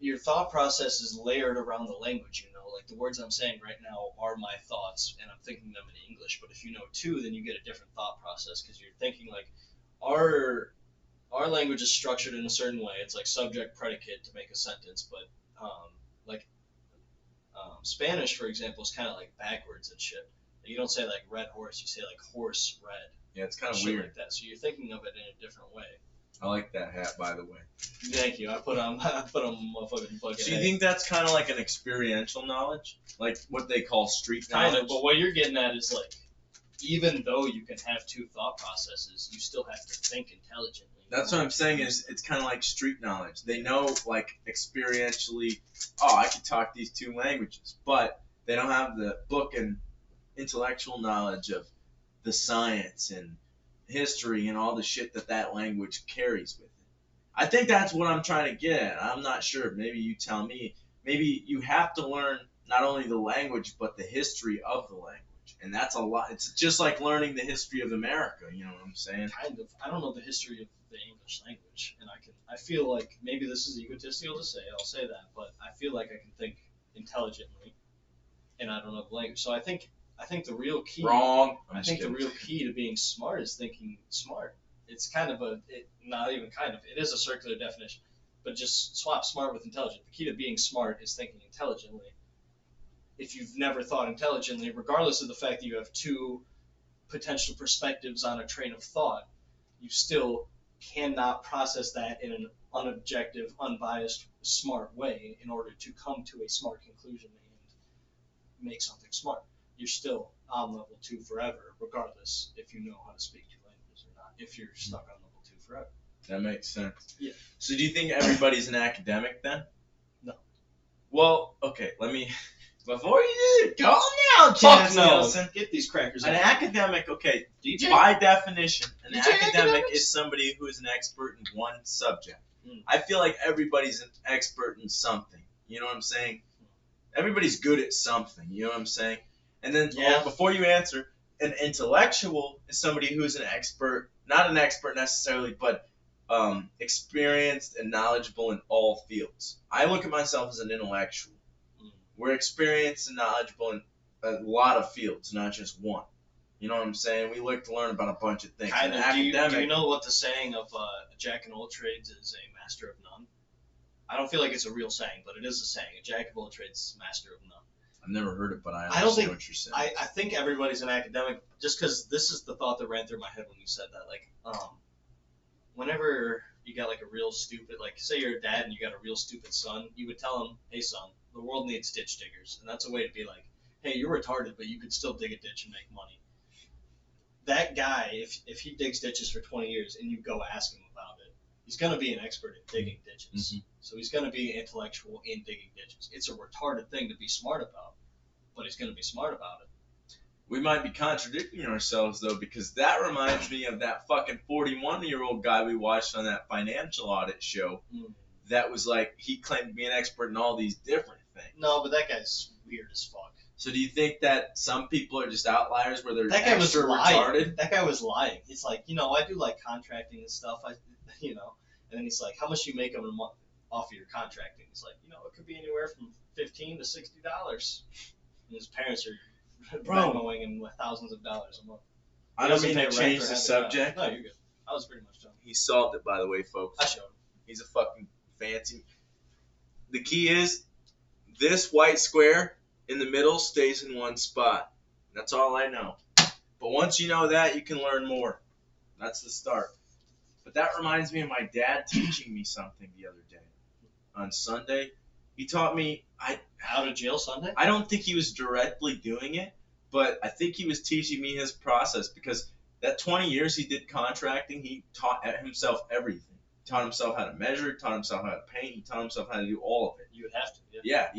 your thought process is layered around the language, like the words I'm saying right now are my thoughts and I'm thinking them in English, but if you know 2, then you get a different thought process because you're thinking like our language is structured in a certain way. It's like subject, predicate to make a sentence, but Spanish, for example, is kind of like backwards and shit. You don't say like red horse, you say like horse red. Yeah, it's kind of shit weird. Like that. So you're thinking of it in a different way. I like that hat, by the way. Thank you. I put on motherfucking bucket. So you think that's kind of like an experiential knowledge, like what they call street knowledge? Kind of, but what you're getting at is like, even though you can have 2 thought processes, you still have to think intelligently. That's what I'm saying is it's kind of like street knowledge. They know like experientially, oh, I can talk these 2 languages, but they don't have the book and intellectual knowledge of the science and history and all the shit that language carries with it. I think that's what I'm trying to get at. I'm not sure. Maybe you tell me. Maybe you have to learn not only the language but the history of the language. And that's a lot. It's just like learning the history of America. You know what I'm saying? Kind of. I don't know the history of the English language, and I feel like maybe this is egotistical to say. I'll say that, but I feel like I can think intelligently, and I don't know the language. So I think the real key. Wrong. I think the real key to being smart is thinking smart. It's kind of not even kind of. It is a circular definition, but just swap smart with intelligent. The key to being smart is thinking intelligently. If you've never thought intelligently, regardless of the fact that you have 2 potential perspectives on a train of thought, you still cannot process that in an unobjective, unbiased, smart way in order to come to a smart conclusion and make something smart. You're still on level 2 forever, regardless if you know how to speak 2 languages or not, if you're stuck on level 2 forever. That makes sense. Yeah. So do you think everybody's an academic then? No. Well, okay, before you calm down, Fuck no. Nielsen. Get these crackers An out. academic, okay, DJ? by definition, an DJ academic academics? is somebody who is an expert in one subject. Mm. I feel like everybody's an expert in something. You know what I'm saying? Everybody's good at something. You know what I'm saying? And then before you answer, an intellectual is somebody who is an expert, not an expert necessarily, but experienced and knowledgeable in all fields. I look at myself as an intellectual. We're experienced and knowledgeable in a lot of fields, not just one. You know what I'm saying? We like to learn about a bunch of things. Kind of. Academic, Do you know what the saying of a jack in all trades is a master of none? I don't feel like it's a real saying, but it is a saying. A jack of all trades is a master of none. I've never heard it, but I don't understand think what you're saying. I think everybody's an academic just because this is the thought that ran through my head when you said that. Like, whenever you got like a real stupid, like say you're a dad and you got a real stupid son, you would tell him, hey son, the world needs ditch diggers. And that's a way to be like, hey, you're retarded, but you could still dig a ditch and make money. That guy, if he digs ditches for 20 years and you go ask him about it, he's going to be an expert in digging ditches. Mm-hmm. So he's going to be intellectual in digging ditches. It's a retarded thing to be smart about, but he's going to be smart about it. We might be contradicting ourselves, though, because that reminds me of that fucking 41-year-old guy we watched on that financial audit show. That was like, he claimed to be an expert in all these different things. No, but that guy's weird as fuck. So do you think that some people are just outliers where they're That guy was extra lying. retarded? That guy was lying. He's like, I do like contracting and stuff. And then he's like, how much do you make a month off of your contracting? He's like, it could be anywhere from $15 to $60. And his parents are Venmoing him with thousands of dollars a month. I don't mean to change the subject. No, you're good. I was pretty much done. He solved it, by the way, folks. I showed him. He's a fucking fancy. The key is this white square in the middle stays in one spot. That's all I know. But once you know that, you can learn more. That's the start. But that reminds me of my dad teaching me something the other day. On Sunday, he taught me. Out of jail Sunday? I don't think he was directly doing it, but I think he was teaching me his process because that 20 years he did contracting, he taught himself everything. He taught himself how to measure, taught himself how to paint, he taught himself how to do all of it. You would have to. Yeah.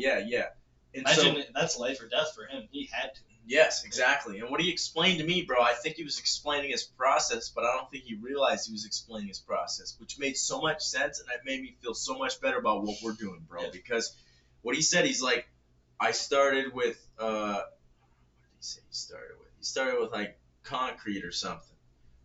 And Imagine that's life or death for him. He had to. Yes, exactly. And what he explained to me, bro, I think he was explaining his process, but I don't think he realized he was explaining his process, which made so much sense, and it made me feel so much better about what we're doing, bro. Yeah. Because what he said, he's like, I started with, what did he say he started with? He started with, like, concrete or something.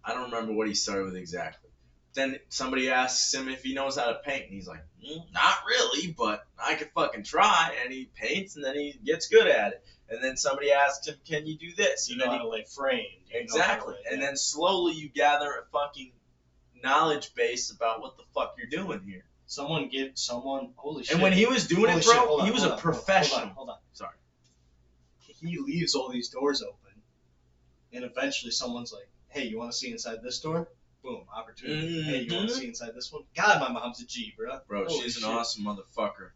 I don't remember what he started with exactly. Then somebody asks him if he knows how to paint, and he's like, not really, but I could fucking try. And he paints, and then he gets good at it. And then somebody asks him, can you do this? You know how to lay frame. Exactly. And then slowly you gather a fucking knowledge base about what the fuck you're doing here. Holy shit. And when he was doing it, bro, he was a professional. Hold on. Sorry. He leaves all these doors open, and eventually someone's like, hey, you want to see inside this door? Boom, opportunity. Hey, you want to see inside this one? God, my mom's a G, bro. Bro, she's an awesome motherfucker.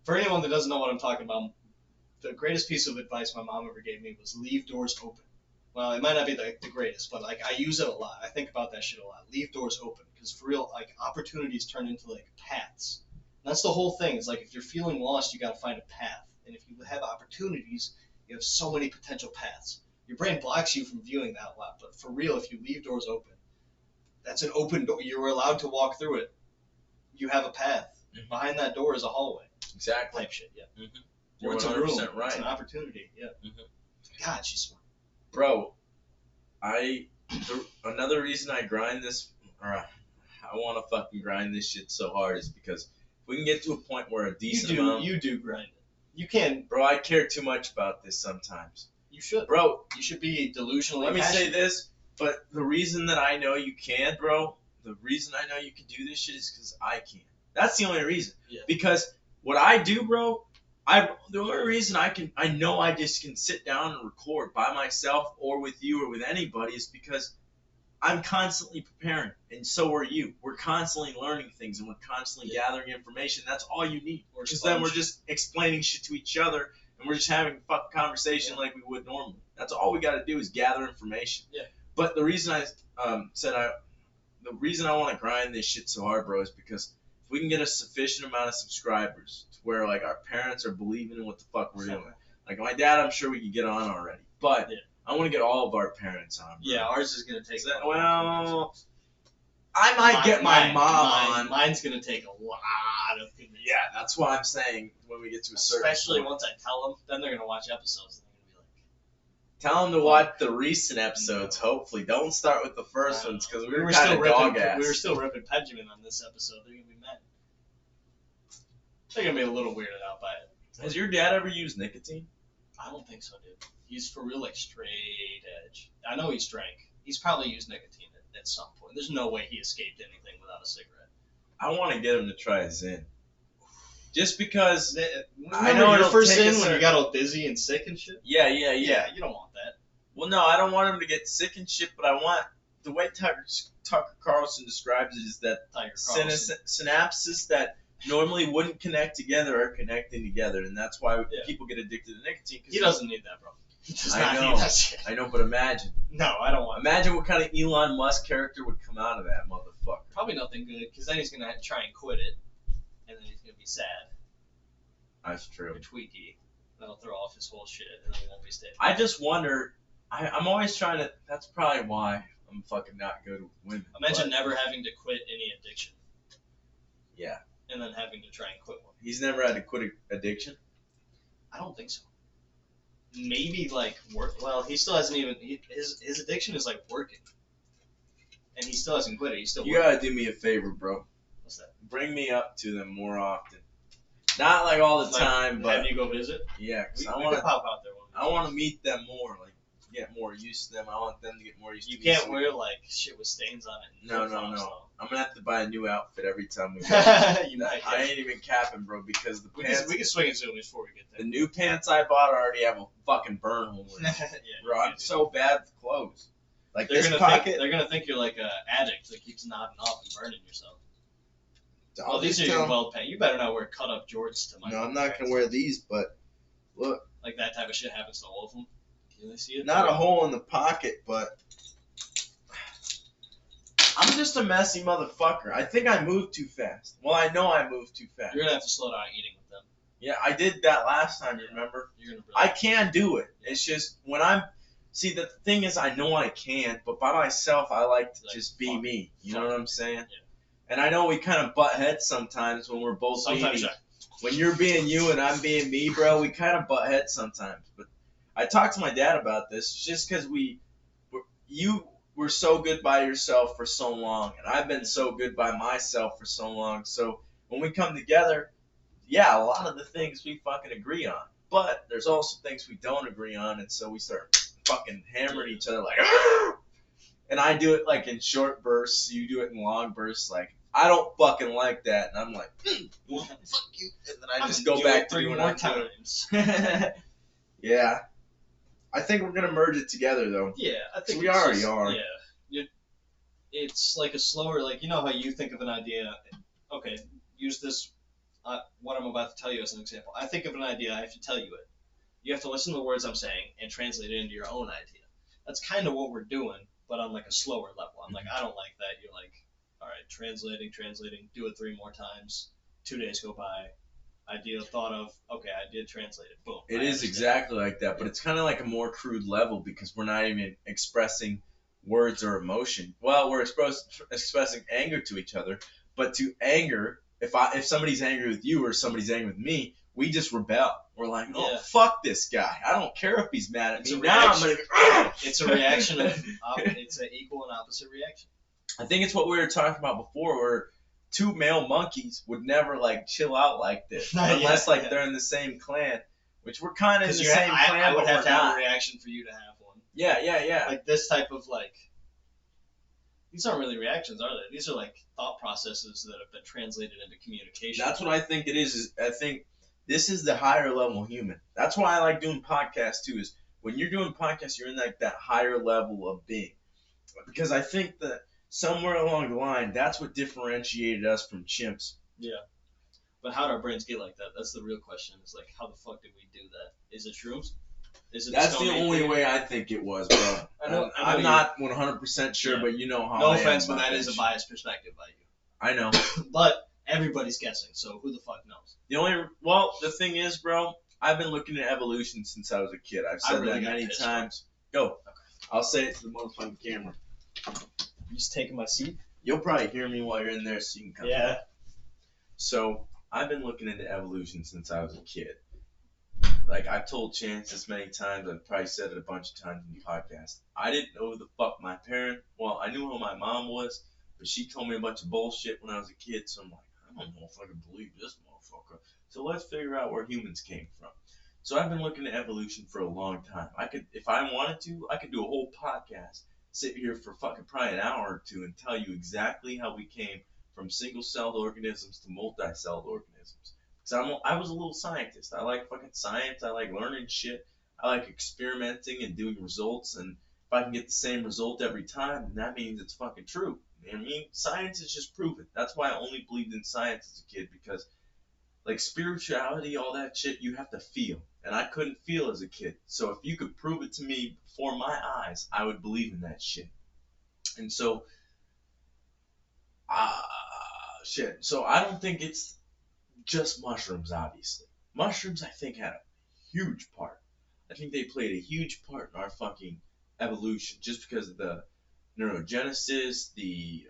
For anyone that doesn't know what I'm talking about, the greatest piece of advice my mom ever gave me was leave doors open. Well, it might not be the greatest, but like I use it a lot. I think about that shit a lot. Leave doors open, because for real, like opportunities turn into like paths. And that's the whole thing. Is like if you're feeling lost, you got to find a path. And if you have opportunities, you have so many potential paths. Your brain blocks you from viewing that a lot, but for real, if you leave doors open, that's an open door. You're allowed to walk through it. You have a path. Mm-hmm. Behind that door is a hallway. Exactly. Type shit, yeah. Mm-hmm. You're it's a room. Right. It's an opportunity, yeah. Mm-hmm. God, she's smart. Bro, another reason I grind this, or I want to fucking grind this shit so hard is because if we can get to a point where a decent amount... You do grind it. You can. Bro, I care too much about this sometimes. You should. Bro. You should be delusionally Let me passionate. say this, but the reason that I know you can, bro, the reason I know you can do this shit is because I can. That's the only reason. Yeah. Because what I do, bro... the only reason I know I just can sit down and record by myself or with you or with anybody is because I'm constantly preparing, and so are you. We're constantly learning things, and we're constantly gathering information. That's all you need. Because then we're just explaining shit to each other, and we're just having a fucking conversation like we would normally. That's all we got to do is gather information. Yeah. But the reason the reason I want to grind this shit so hard, bro, is because if we can get a sufficient amount of subscribers to where like our parents are believing in what the fuck we're doing. Like my dad, I'm sure we could get on already, but I want to get all of our parents on. Bro. Yeah, ours is gonna take. Well, I might get my mom on. Mine's gonna take a lot of convincing. Yeah, that's what I'm saying. When we get to a certain especially point. once I tell them, then they're gonna watch episodes and they're gonna be like, tell them to watch the recent episodes. Hopefully, don't start with the first ones because we were still dog ass. We were still ripping Benjamin on this episode. They're gonna be mad. They're gonna be a little weirded out by it. Has your dad ever used nicotine? I don't think so, dude. He's for real like straight edge. I know he's drank. He's probably used nicotine at some point. There's no way he escaped anything without a cigarette. I want to get him to try a Zyn. Just because I know your first Zyn when you got all dizzy and sick and shit. Yeah. You don't want that. Well, no, I don't want him to get sick and shit, but I want the way Tucker Carlson describes it is that synapses that normally wouldn't connect together are connecting together, and that's why people get addicted to nicotine. He doesn't need that, bro. He does I not know, need that shit. I know, but imagine. No, I don't want. Imagine what kind of Elon Musk character would come out of that motherfucker. Probably nothing good, because then he's gonna try and quit it, and then he's gonna be sad. That's true. Or tweaky. That'll throw off his whole shit, and then he won't be stable. I just wonder. I'm always trying to. That's probably why I'm fucking not good with women. Imagine never having to quit any addiction. Yeah. And then having to try and quit one. He's never had to quit addiction? I don't think so. maybe like work. Well, he still hasn't even. His addiction is like working, and he still hasn't quit it. He's still. You working. gotta do me a favor, bro. What's that? Bring me up to them more often. Not like all the time, but have you go visit? Yeah, because we could pop out there. I want to meet them more, like get more used to them. I want them to get more used to You me. can't wear like shit with stains on it. No. I'm gonna have to buy a new outfit every time we go. I ain't even capping, bro, because the pants. We can swing it soon before we get there. The new pants I bought already have a fucking burn hole in them. Bro, I'm so bad with clothes. Like they're this gonna pocket. they're gonna think you're like an addict that keeps nodding off and burning yourself. I'll these are your well pants. You better not wear cut up jorts to my. No, I'm not gonna wear these, but look. Like that type of shit happens to all of them. Can they see it? Not a hole in the pocket, but I'm just a messy motherfucker. I think I moved too fast. Well, I know I moved too fast. You're gonna have to slow down eating with them. Yeah, I did that last time. You remember? I can do it. It's just when I'm. See, the thing is, I know I can, but by myself, I like to just be me. You know what I'm saying? Yeah. And I know we kind of butt heads sometimes when we're both sometimes. When you're being you and I'm being me, bro, we kind of butt heads sometimes. But I talked to my dad about this just because you were so good by yourself for so long, and I've been so good by myself for so long. So when we come together, yeah, a lot of the things we fucking agree on. But there's also things we don't agree on, and so we start fucking hammering each other like, argh! And I do it like in short bursts, you do it in long bursts, like, I don't fucking like that, and I'm like, well, fuck you, and then I just go back to 3 doing more it times. Yeah, I think we're gonna merge it together though. Yeah, I think we already are. Yeah, it's like a slower, like you know how you think of an idea. Okay, use this. What I'm about to tell you as an example. I think of an idea. I have to tell you it. You have to listen to the words I'm saying and translate it into your own idea. That's kind of what we're doing, but on like a slower level. I'm like, I don't like that. You're like, all right, translating, do it 3 more times. 2 days go by. Idea thought of, okay, I did translate it. Boom. It is exactly like that, but it's kind of like a more crude level because we're not even expressing words or emotion. Well, we're expressing anger to each other, but to anger, if somebody's angry with you or somebody's angry with me, we just rebel. We're like, oh, fuck this guy. I don't care if he's mad at me. Now I'm like, it's a reaction of, it's an equal and opposite reaction. I think it's what we were talking about before, where 2 male monkeys would never like chill out like this unless they're in the same clan, which we're kind of in the same clan. I would have to have a reaction for you to have one. Yeah. Like this type of like. These aren't really reactions, are they? These are like thought processes that have been translated into communication. That's what I think it is I think this is the higher level human. That's why I like doing podcasts too. Is when you're doing podcasts, you're in like that higher level of being, because I think that. Somewhere along the line, that's what differentiated us from chimps. Yeah. But how did our brains get like that? That's the real question. It's like, how the fuck did we do that? Is it shrooms? That's the only way I think it was, bro. I'm not 100% sure, but you know how No offense, but that is a biased perspective by you. I know. But everybody's guessing, so who the fuck knows? The thing is, bro, I've been looking at evolution since I was a kid. I've said that many times. Go. Okay. I'll say it to the motherfucking camera. You just taking my seat? You'll probably hear me while you're in there, so you can come. Yeah. Back. So I've been looking into evolution since I was a kid. Like I've told Chance this many times. I've probably said it a bunch of times in the podcast. I didn't know who the fuck my parent. Well, I knew who my mom was, but she told me a bunch of bullshit when I was a kid. So I'm like, I don't know if I can believe this motherfucker. So let's figure out where humans came from. So I've been looking at evolution for a long time. I could, if I wanted to, I could do a whole podcast. Sit here for fucking probably an hour or two and tell you exactly how we came from single-celled organisms to multi-celled organisms. Because I was a little scientist. I like fucking science. I like learning shit. I like experimenting and doing results. And if I can get the same result every time, then that means it's fucking true. You know what I mean? Science is just proven. That's why I only believed in science as a kid, because like spirituality, all that shit, you have to feel. And I couldn't feel as a kid. So if you could prove it to me before my eyes, I would believe in that shit. And so, So I don't think it's just mushrooms, obviously. Mushrooms, I think, had a huge part. I think they played a huge part in our fucking evolution, just because of the neurogenesis, the,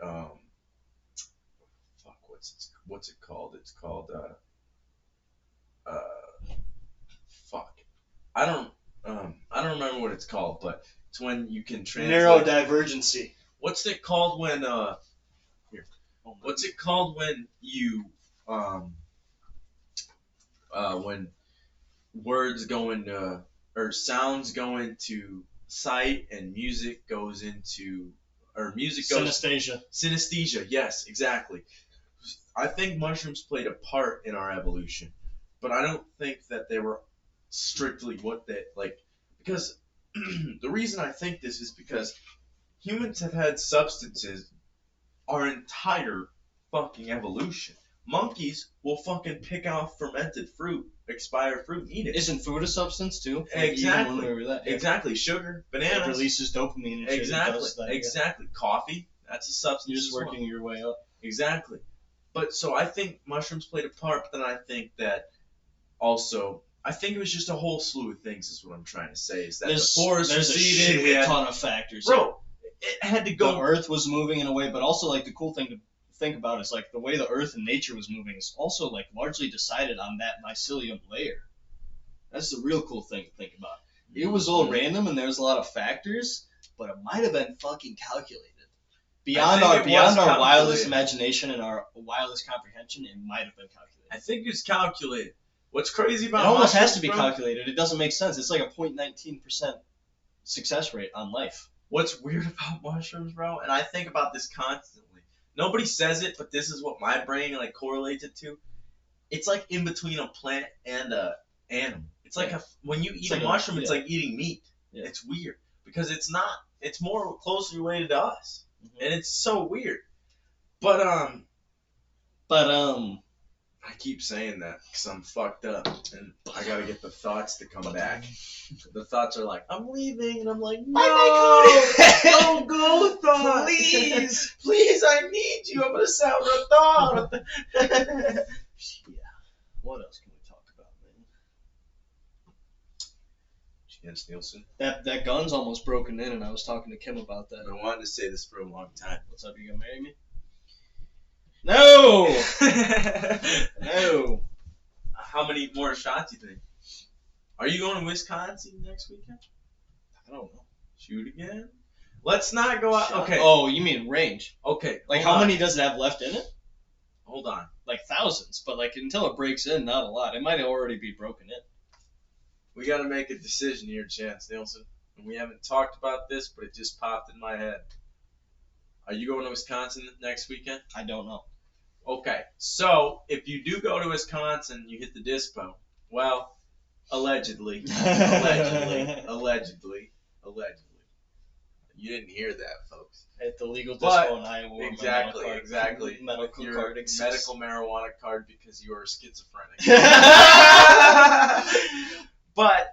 what's it called? It's called, I don't remember what it's called, but it's when you can translate. Neurodivergency. What's it called when here? What's it called when you when words go into or sounds go into sight and music goes into or music goes Synesthesia. synesthesia. Yes, exactly. I think mushrooms played a part in our evolution, but I don't think that they were strictly what they like because the reason I think this is because humans have had substances our entire fucking evolution. Monkeys will fucking pick off fermented fruit, expired fruit, and eat it. Isn't food a substance too? Exactly. That, yeah. Exactly. Sugar, bananas. It releases dopamine and shit. Exactly. That, exactly. Yeah. Coffee. That's a substance. You're just working your way up. Exactly. But so I think mushrooms played a part, but then I think that also I think it was just a whole slew of things. Is what I'm trying to say. Is that the forest receded? There's a ton of factors. Bro, it had to go. The Earth was moving in a way, but also like the cool thing to think about is like the way the Earth and nature was moving is also like largely decided on that mycelium layer. That's the real cool thing to think about. It was all random and there was a lot of factors, but it might have been fucking calculated. Beyond our wildest imagination and our wildest comprehension, it might have been calculated. I think it's calculated. What's crazy about it almost has to be calculated. It doesn't make sense. It's like a 0.19% success rate on life. What's weird about mushrooms, bro, and I think about this constantly. Nobody says it, but this is what my brain like correlates it to. It's like in between a plant and a animal. It's like when you eat a mushroom, it's like eating meat. Yeah. It's weird because it's not. It's more closely related to us, and it's so weird. But I keep saying that because I'm fucked up and I gotta get the thoughts to come back. The thoughts are like, I'm leaving, and I'm like, no, don't go, thought. Please, I need you. I'm gonna sound a thought. Yeah. What else can we talk about, man? Jens Nielsen. That gun's almost broken in, and I was talking to Kim about that. I've been wanting to say this for a long time. What's up? You gonna marry me? No! No. How many more shots you think? Are you going to Wisconsin next weekend? I don't know. Shoot again? Let's not go out. Okay. Oh, you mean range? Okay. Like how many does it have left in it? Hold on. Like thousands, but like until it breaks in, not a lot. It might already be broken in. We got to make a decision here, Chance Nielsen. And we haven't talked about this, but it just popped in my head. Are you going to Wisconsin next weekend? I don't know. Okay, so if you do go to Wisconsin, you hit the dispo. Well, allegedly. You didn't hear that, folks. At the legal dispo in Iowa. Exactly. Medical your card exists. Medical marijuana card because you are schizophrenic. But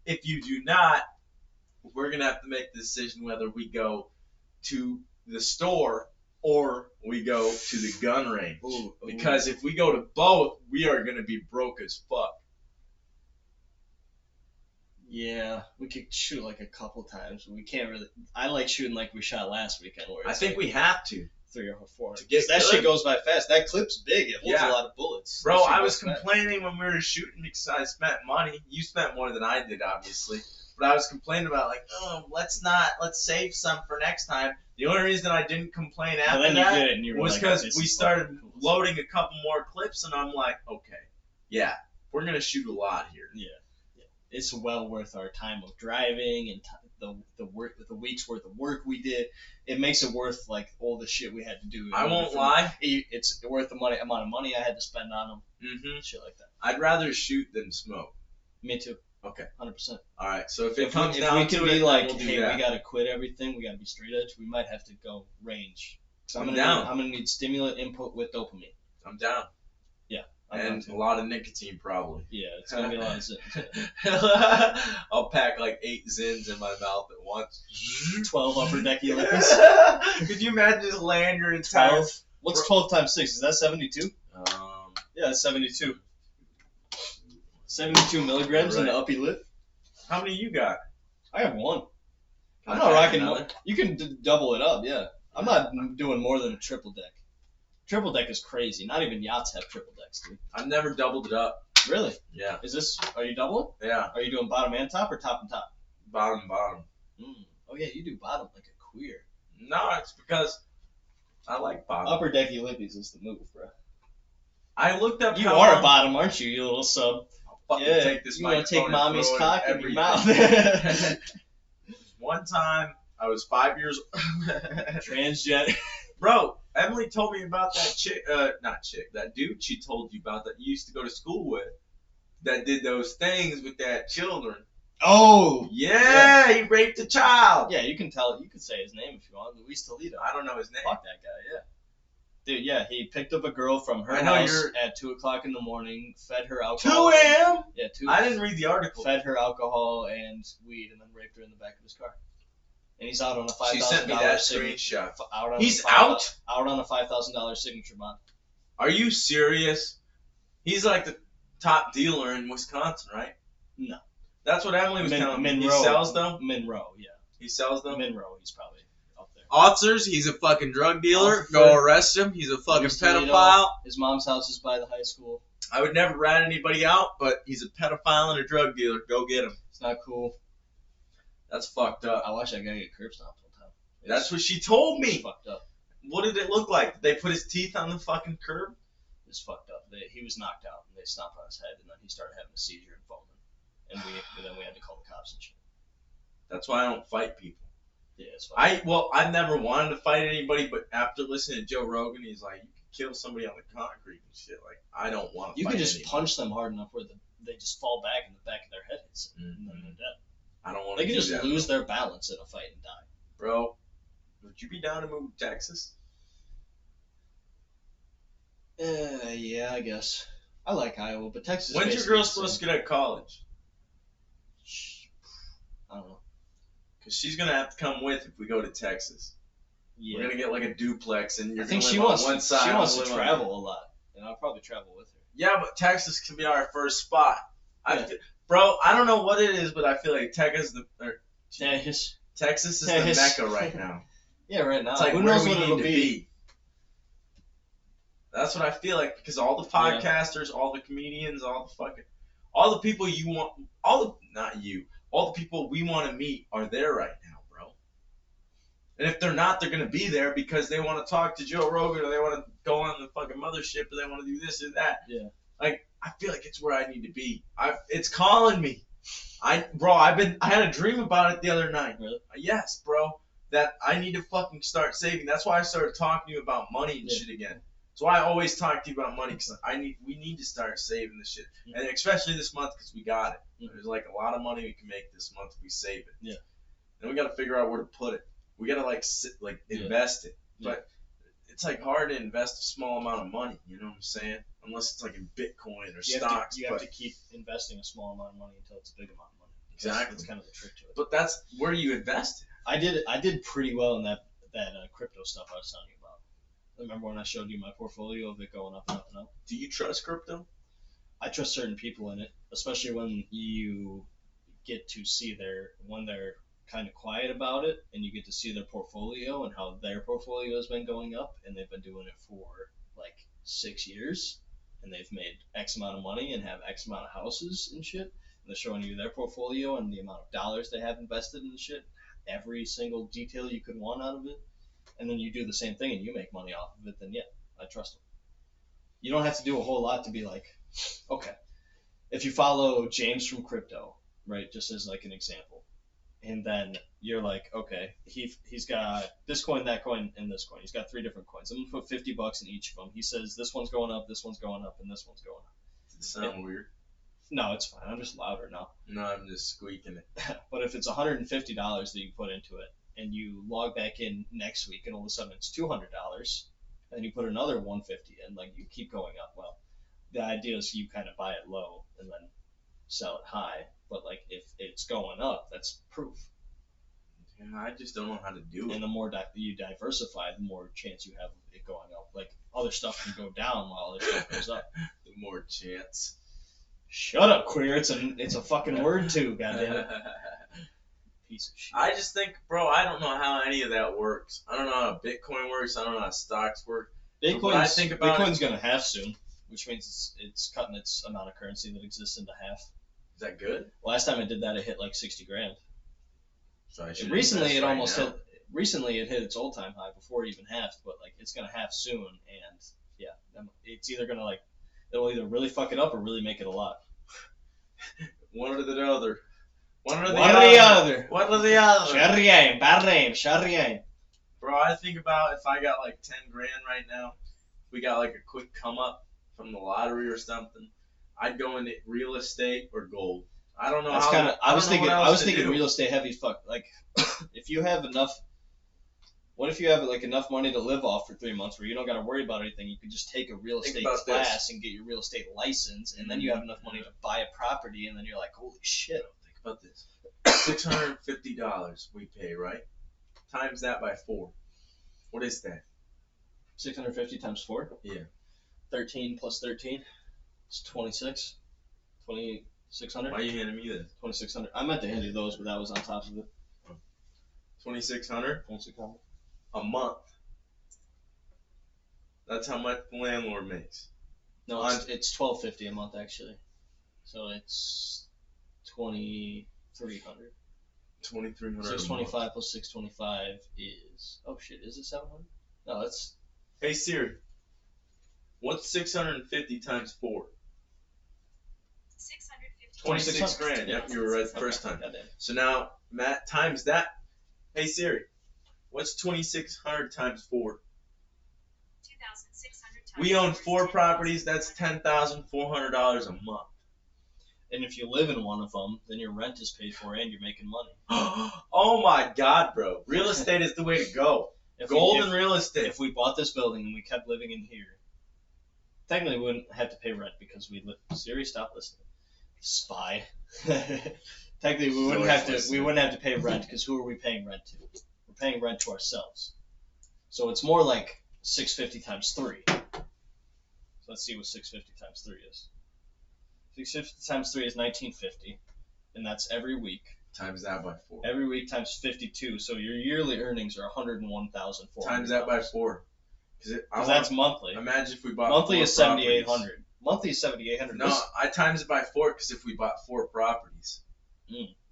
if you do not, we're going to have to make the decision whether we go to the store or we go to the gun range. Ooh. Because if we go to both, we are going to be broke as fuck. Yeah, we could shoot like a couple times. We can't really. I like shooting like we shot last weekend. Where I think we have to. 3 or 4. That shit goes by fast. That clip's big. It holds a lot of bullets. Bro, I was complaining when we were shooting because I spent money. You spent more than I did, obviously. But I was complaining about like, oh, let's save some for next time. The only reason I didn't complain after that was because we started loading a couple more clips, and I'm like, okay, yeah, we're gonna shoot a lot here. Yeah. It's well worth our time of driving and the week's worth of work we did. It makes it worth like all the shit we had to do. I won't lie. It's worth the amount of money I had to spend on them. Shit like that. I'd rather shoot than smoke. Me too. Okay. 100%. All right. So if it comes down to it, we can be like, hey, we gotta quit everything. We gotta be straight edge. We might have to go range. I'm down. I'm gonna need stimulant input with dopamine. I'm down. Yeah. And a lot of nicotine, probably. Yeah, it's gonna be a lot of Zins. I'll pack like 8 Zins in my mouth at once. 12 upper deck lickers. Could you imagine just laying your entire... 12? What's 12 times 6? Is that 72? Yeah, it's 72. 72 milligrams in the uppy lip. How many you got? I have 1. I'm not rocking more. You can double it up, yeah. I'm not doing more than a triple deck. Triple deck is crazy. Not even yachts have triple decks, dude. I've never doubled it up. Really? Yeah. Are you doubling? Yeah. Are you doing bottom and top or top and top? Bottom. Oh yeah, you do bottom like a queer. No, it's because I like bottom. Upper decky lippies is the move, bro. I looked up. You are a bottom, aren't you? You little sub. Fucking Yeah. take this You want to take microphone and mommy's throw it cock in everything. your mouth? One time, I was 5 years old. Transgender. Bro, Emily told me about that dude she told you about that you used to go to school with that did those things with that children. Oh. Yeah, he raped a child. Yeah, you can tell. You can say his name if you want. Luis Toledo. I don't know his name. Fuck that guy. Yeah. Dude, yeah, he picked up a girl from her I know house you're- at 2:00 in the morning, fed her 2 alcohol. a.m.? Yeah, 2. I didn't read the article. Fed her alcohol and weed, and then raped her in the back of his car. And he's out on a $5,000 She sent me that signature. screenshot. He's out on a $5,000 signature bond. Are you serious? He's like the top dealer in Wisconsin, right? No. That's what Emily was telling me. He Monroe. sells them? Monroe, yeah. He sells them? Monroe, he's probably up there. Authors, he's a fucking drug dealer. Author. Go arrest him. He's a fucking Luis Toledo. pedophile. His mom's house is by the high school. I would never rat anybody out, but he's a pedophile and a drug dealer. Go get him. It's not cool. That's fucked up. I watched that guy get curb stomped one time. That's what she told It's me. fucked up. What did it look like? Did they put his teeth on the fucking curb? It's fucked up. He was knocked out, and they stomped on his head, and then he started having a seizure and foaming. And then we had to call the cops and shit. That's why I don't fight people. Yeah, it's fine. I've never wanted to fight anybody, but after listening to Joe Rogan, he's like, you can kill somebody on the concrete and shit. Like, I don't want to. You fight can just anybody. punch them hard enough where they just fall back and the back of their head hits them, and then they're dead. I don't want They to. can do just that, lose their balance in a fight and die. bro. Would you be down to move to Texas? Yeah, I guess. I like Iowa, but Texas. When's your girl supposed to get out of college? I don't know. Because she's gonna have to come with if we go to Texas. Yeah. We're gonna get like a duplex, and you're I think gonna she live wants on one side. she wants I'll to live on travel a lot, and I'll probably travel with her. Yeah, but Texas can be our first spot. Yeah. Bro, I don't know what it is, but I feel like Texas is Texas. the Mecca right now. Yeah, right now. It's like Who where knows we what need it'll to be? That's what I feel like, because all the podcasters, all the comedians, all the people you want, all the people we want to meet are there right now, bro. And if they're not, they're gonna be there because they want to talk to Joe Rogan, or they want to go on the fucking mothership, or they want to do this or that. Yeah. Like, I feel like it's where I need to be. It's calling me. I had a dream about it the other night. Really? Yes, bro. That I need to fucking start saving. That's why I started talking to you about money and Yeah. shit again. That's why I always talk to you about money, because we need to start saving this shit, and especially this month, because we got it. Mhm. There's like a lot of money we can make this month if we save it. Yeah. Then we got to figure out where to put it. We got to invest it, Yeah. but it's like hard to invest a small amount of money. You know what I'm saying? Unless it's like in Bitcoin or stocks. You have to keep investing a small amount of money until it's a big amount of money. Exactly. That's kind of the trick to it. But that's where you invest it. I did pretty well in that crypto stuff I was telling you about. Remember when I showed you my portfolio of it going up and up and up? Do you trust crypto? I trust certain people in it, especially when you get to see when they're kind of quiet about it, and you get to see their portfolio and how their portfolio has been going up, and they've been doing it for like 6 years, and they've made X amount of money and have X amount of houses and shit. And they're showing you their portfolio and the amount of dollars they have invested in the shit, every single detail you could want out of it. And then you do the same thing and you make money off of it, then yeah, I trust them. You don't have to do a whole lot to be like, okay, if you follow James from Crypto, right, just as like an example, and then you're like, okay, he's got this coin, that coin, and this coin. He's got 3 different coins. I'm gonna put $50 in each of them. He says this one's going up, this one's going up, and this one's going up. Does it sound weird? No, it's fine. I'm just louder now. No, I'm just squeaking it. But if it's $150 that you put into it, and you log back in next week, and all of a sudden it's $200, and you put another 150 in, like you keep going up. Well, the idea is you kind of buy it low and then sell it high. But like if it's going up, that's proof. Yeah, I just don't know how to do it. And the more you diversify, the more chance you have of it going up. Like other stuff can go down while other stuff goes up. The more chance. Shut up, queer. It's a fucking word too. Goddamn piece of shit. I just think, bro, I don't know how any of that works. I don't know how Bitcoin works. I don't know how stocks work. What I think about Bitcoin's gonna have soon. which means it's cutting its amount of currency that exists into half. Is that good? Last time it did that, it hit like 60 grand. So I should Recently, it invest almost right hit. Recently, it hit its all-time high before it even halved, but like it's gonna halve soon, and yeah, it's either gonna like it'll either really fuck it up or really make it a lot. One or the other. One or the One or other. the other. One or the other. Sharrian, Bahrain, Sharrian. Bro, I think about if I got like 10 grand right now, we got like a quick come up from the lottery or something, I'd go into real estate or gold. I don't know. That's kind of. I was thinking do. real estate heavy as fuck. Like, if you have enough. What if you have like enough money to live off for 3 months where you don't got to worry about anything? You could just take a real estate class and get your real estate license, and then you have enough money to buy a property, and then you're like, holy shit. Think about this. $650 we pay, right? Times that by 4. What is that? 650 times 4? Yeah. 13 plus 13 is 26. 2,600? Why are you handing me this? 2,600. I meant to hand you those, but that was on top of it. 2,600 2,600. a month. That's how much the landlord makes. No, it's 1,250 a month actually. So it's 2,300. 2,300. 625 plus 625 is is it 700? No, that's. Hey Siri, what's 650 times 4? 650. 26 grand. Yeah. Yep, you were right the first time. Goddamn. So now Matt times that. Hey Siri, what's 2,600 times 4? 2,600 times We own 4 4 is properties. That's $10,400 a month. And if you live in one of them, then your rent is paid for and you're making money. Oh my God, bro! Real estate is the way to go. Gold and real estate. If we bought this building and we kept living in here, technically we wouldn't have to pay rent because we live. Siri, stop listening. Spy. Technically, we wouldn't have to. We wouldn't have to pay rent because who are we paying rent to? We're paying rent to ourselves. So it's more like 650 times 3. So let's see what 650 times 3 is. 650 times 3 is 1950, and that's every week. Times that by 4. Every week times 52, so your yearly earnings are 101,400. Times that by 4. Because that's monthly. Imagine if we bought monthly 4 is 7,800. Monthly is 7,800. No, I times it by 4 because if we bought 4 properties.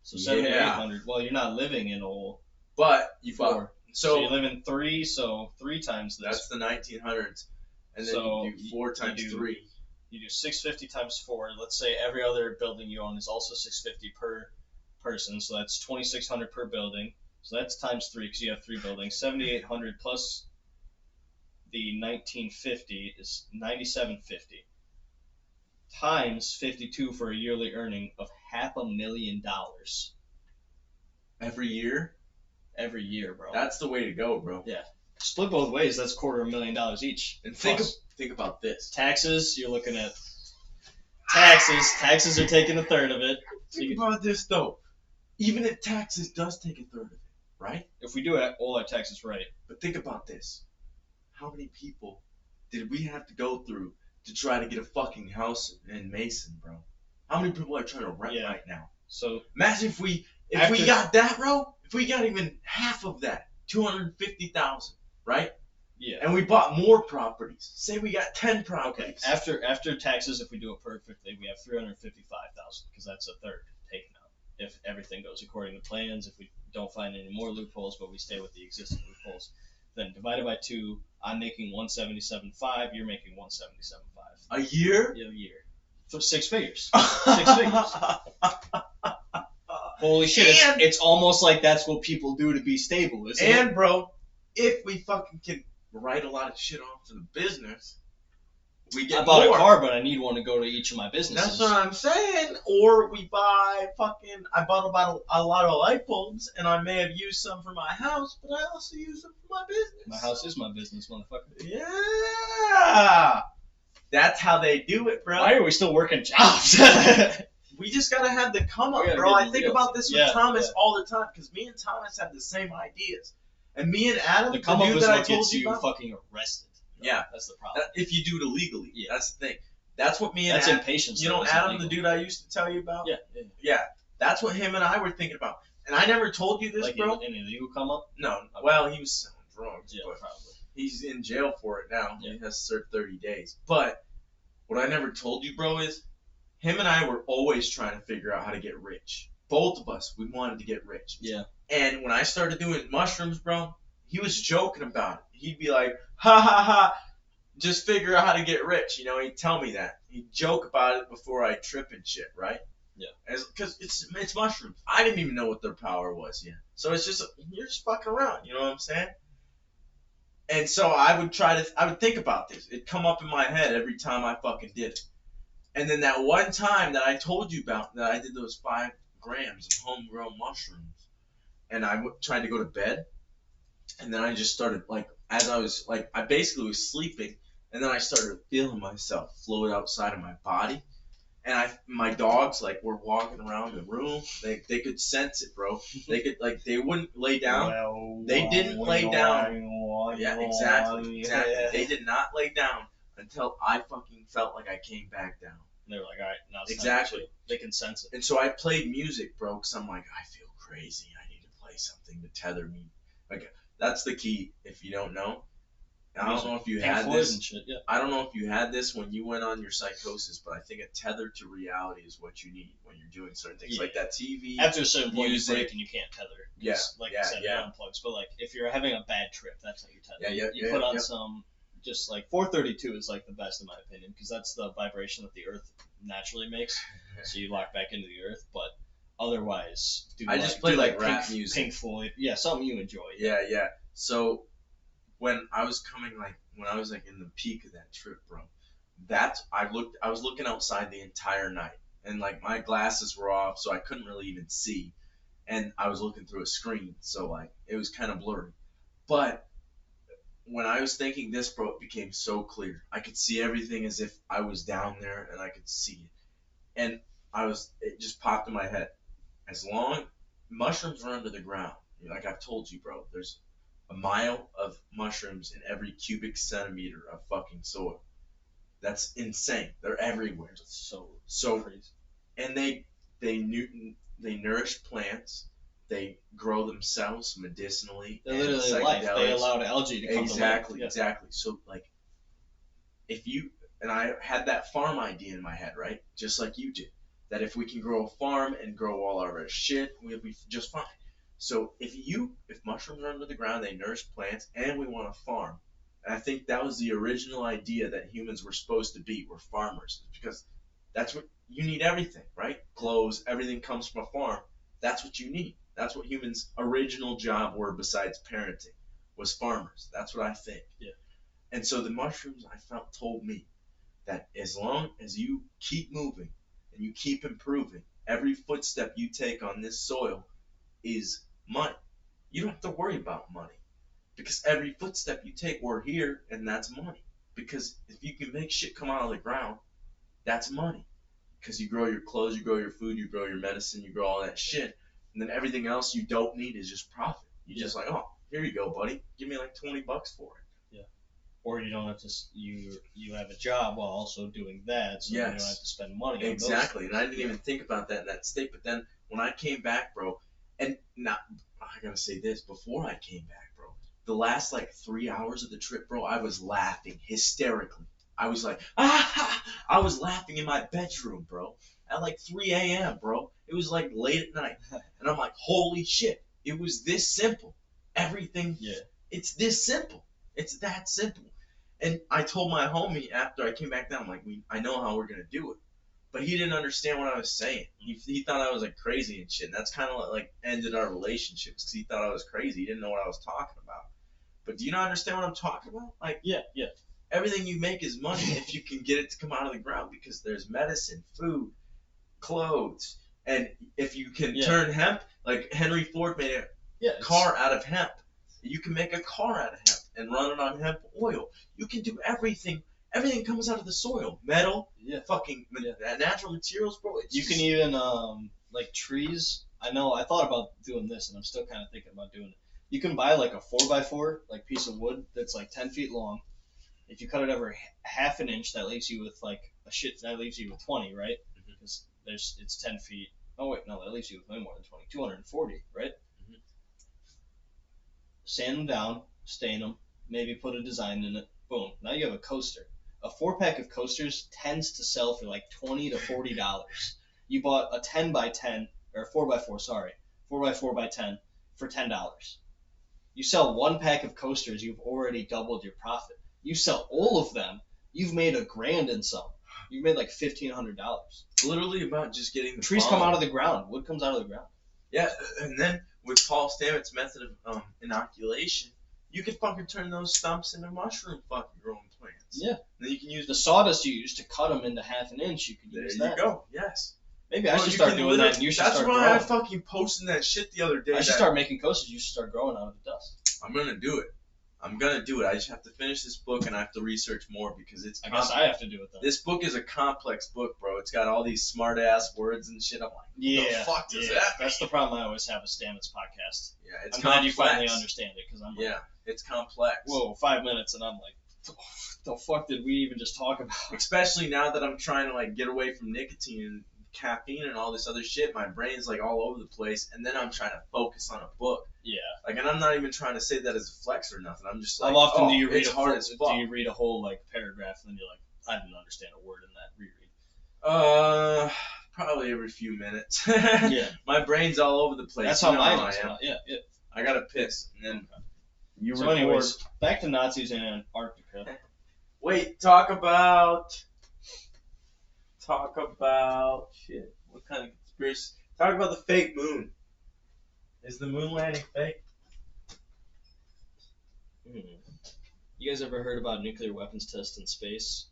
So 7,800. Well, you're not living in all. But you 4. bought. So you live in 3. So 3 times this. That's the 1900s, and then So you do 4 times 3. You do 650 times 4. Let's say every other building you own is also 650 per person. So that's 2,600 per building. So that's times 3 because you have 3 buildings. 7,800 plus the 1950 is 9,750 times 52 for a yearly earning of $500,000 Every year? every year, bro. That's the way to go, bro. Yeah. Split both ways. That's $250,000 each. And Plus think about this. taxes. You're looking at taxes. Taxes are taking a third of it. So Think about this, though. Even if taxes does take a third of it, right? if we do all our taxes right, But think about this. How many people did we have to go through to try to get a fucking house in Mason, bro? How many people are trying to rent right now? so Imagine if we After- got that, bro. If we got even half of that, 250,000, right? yeah. And we bought more properties. Say we got 10 Okay. properties. After taxes, if we do it perfectly, we have 355,000 because that's a third taken out. If everything goes according to plans, if we don't find any more loopholes, but we stay with the existing loopholes, then divided by 2, I'm making 177.5. You're making 177.5 A year? a year. So 6 figures. 6 figures. Holy shit! And- It's almost like that's what people do to be stable, isn't it? And, bro, if we fucking can write a lot of shit off to the business, we get I bought more. a car, but I need one to go to each of my businesses. That's what I'm saying. Or we buy I bought about a lot of light bulbs, and I may have used some for my house, but I also use them for my business. My house is my business, motherfucker. Yeah. That's how they do it, bro. Why are we still working jobs? We just gotta have the come up, We gotta bro. get I the think deals. about this with Yeah, Thomas yeah. all the time, because me and Thomas have the same ideas. And me and Adam, the the come up dude is that I what told gets you you about, fucking arrested. Yeah. That's the problem. if you do it illegally. Yeah. That's the thing. That's what me and That's Adam, impatience. you though, know isn't Adam, legal. the dude I used to tell you about? Yeah. Yeah, that's what him and I were thinking about. And I never told you this, Like bro. an illegal come up? No, well, he was selling drugs, Yeah, but probably. he's in jail for it now. Yeah. He has to serve 30 days. But What I never told you, bro, is him and I were always trying to figure out how to get rich. Both of us, we wanted to get rich. Yeah. And when I started doing mushrooms, bro, he was joking about it. He'd be like, ha ha ha, just figure out how to get rich. You know, he'd tell me that. He'd joke about it before I trip and shit, right? Yeah. Because it's mushrooms. I didn't even know what their power was yet. So it's just, you're just fucking around. You know what I'm saying? And so I would think about this. It'd come up in my head every time I fucking did it. And then that one time that I told you about, that I did those 5 grams of homegrown mushrooms, and I tried to go to bed, and then I just started, like, as I was, like, I basically was sleeping, and then I started feeling myself float outside of my body, and my dogs, like, were walking around the room. They could sense it, bro. They could, like, they wouldn't lay down. They didn't lay down. Yeah, exactly. Yeah. They did not lay down until I fucking felt like I came back down. And they were like, all right, now it's Exactly. time to, they can sense it. And so I played music, bro, because I'm like, I feel crazy. I need to play something to tether me. Like, that's the key, if you don't know. I don't know if you had this. And shit, yeah. I don't know if you had this when you went on your psychosis, but I think a tether to reality is what you need when you're doing certain things, like that TV. After a certain point, you music. break and you can't tether. Yeah, Like yeah, I said, yeah. it unplugs. But like, if you're having a bad trip, that's how you tether. Yeah, You put on some, just like 432 is like the best in my opinion, because that's the vibration that the Earth naturally makes. So you lock back into the Earth, but otherwise, I just play like rap Pink, music. Pink Floyd, yeah, something you enjoy. Yeah, yeah. So when I was like in the peak of that trip, bro, I was looking outside the entire night, and like my glasses were off, so I couldn't really even see, and I was looking through a screen, so like it was kind of blurry. But when I was thinking this, bro, it became so clear. I could see everything as if I was down there and I could see it, and it just popped in my head. As long mushrooms are under the ground, like I've told you, bro, there's a mile of mushrooms in every cubic centimeter of fucking soil. That's insane. They're everywhere. So crazy. And they nourish plants. They grow themselves medicinally. They're literally life. They allowed algae to come to life. Exactly, exactly. So like, and I had that farm idea in my head, right? Just like you did. That if we can grow a farm and grow all our shit, we'll be just fine. So if mushrooms are under the ground, they nourish plants, and we want to farm. And I think that was the original idea that humans were supposed to be. We're farmers, because that's what you need. Everything, right? Clothes, everything comes from a farm. That's what you need. That's what humans' original job were, besides parenting, was farmers. That's what I think. Yeah. And so the mushrooms, I felt, told me that as long as you keep moving and you keep improving, every footstep you take on this soil is money. You don't have to worry about money, because every footstep you take, we're here, and that's money. Because if you can make shit come out of the ground, that's money. Because you grow your clothes, you grow your food, you grow your medicine, you grow all that shit, and then everything else you don't need is just profit. You just like, oh, here you go, buddy. Give me like $20 for it. Yeah. Or you don't have to. You have a job while also doing that, so you don't have to spend money. Exactly, and I didn't even think about that in that state. But then when I came back, bro, and now I gotta say this before I came back, bro. The last like 3 hours of the trip, bro, I was laughing hysterically. I was like, ah! I was laughing in my bedroom, bro, at like 3 a.m., bro. It was like late at night, and I'm like, holy shit! It was this simple. Everything. Yeah. It's this simple. It's that simple. And I told my homie after I came back down, I'm like, I know how we're gonna do it. But he didn't understand what I was saying. He thought I was like crazy and shit. And that's kind of like ended our relationship, because he thought I was crazy. He didn't know what I was talking about. But do you not understand what I'm talking about? Like, yeah. Everything you make is money if you can get it to come out of the ground, because there's medicine, food, clothes, and if you can turn hemp, like Henry Ford made a car out of hemp. You can make a car out of hemp and run it on hemp oil. You can do everything. Everything comes out of the soil. Metal, fucking natural materials, bro. You can even, like trees. I thought about doing this, and I'm still kind of thinking about doing it. You can buy like a 4x4 like piece of wood that's like 10 feet long. If you cut it over half an inch, that leaves you with like that leaves you with 20, right? Because it's 10 feet. Oh wait, no, that leaves you with way more than 20. 240, right? Mm-hmm. Sand them down, stain them, maybe put a design in it. Boom. Now you have a coaster. A 4-pack of coasters tends to sell for like $20 to $40. You bought a 10 by 10 or 4x4, sorry, 4x4 by 10 for $10. You sell 1 pack of coasters, you've already doubled your profit. You sell all of them, you've made $1,000 in some. You've made like $1,500. Literally about just getting the Trees come out of the ground. Wood comes out of the ground. Yeah, and then with Paul Stamets' method of inoculation, you could fucking turn those stumps into mushroom fucking growing plants. Yeah. Then you can use The sawdust you use to cut them into half an inch, you could There use you that. go. Yes. Maybe I Bro, should you start can doing that, and you should That's start why growing. I fucking posted that shit the other day. I should start making coasters. You should start growing out of the dust. I'm gonna do it. I just have to finish this book, and I have to research more because it's. I guess I have to do it then. This book is a complex book, bro. It's got all these smart ass words and shit. I'm like, what the fuck does that mean? That's the problem I always have with Stamets podcast. Yeah, it's I'm complex. glad you finally understand it, because I'm like, Yeah, it's complex. whoa, 5 minutes, and I'm like, the fuck did we even just talk about? Especially now that I'm trying to like get away from nicotine and caffeine and all this other shit, my brain's like all over the place, and then I'm trying to focus on a book. Yeah. Like, and I'm not even trying to say that as a flex or nothing. I'm just like, How often do you read it's hard as fuck. Do you read a whole like paragraph and then you're like, I didn't understand a word in that reread? Probably every few minutes. Yeah. My brain's all over the place. That's how mine I is. am. Yeah. I gotta piss, and then you So record. anyways, back to Nazis in Antarctica. Wait, talk about shit. What kind of conspiracy? Talk about the fake moon. Is the moon landing fake? You guys ever heard about nuclear weapons tests in space?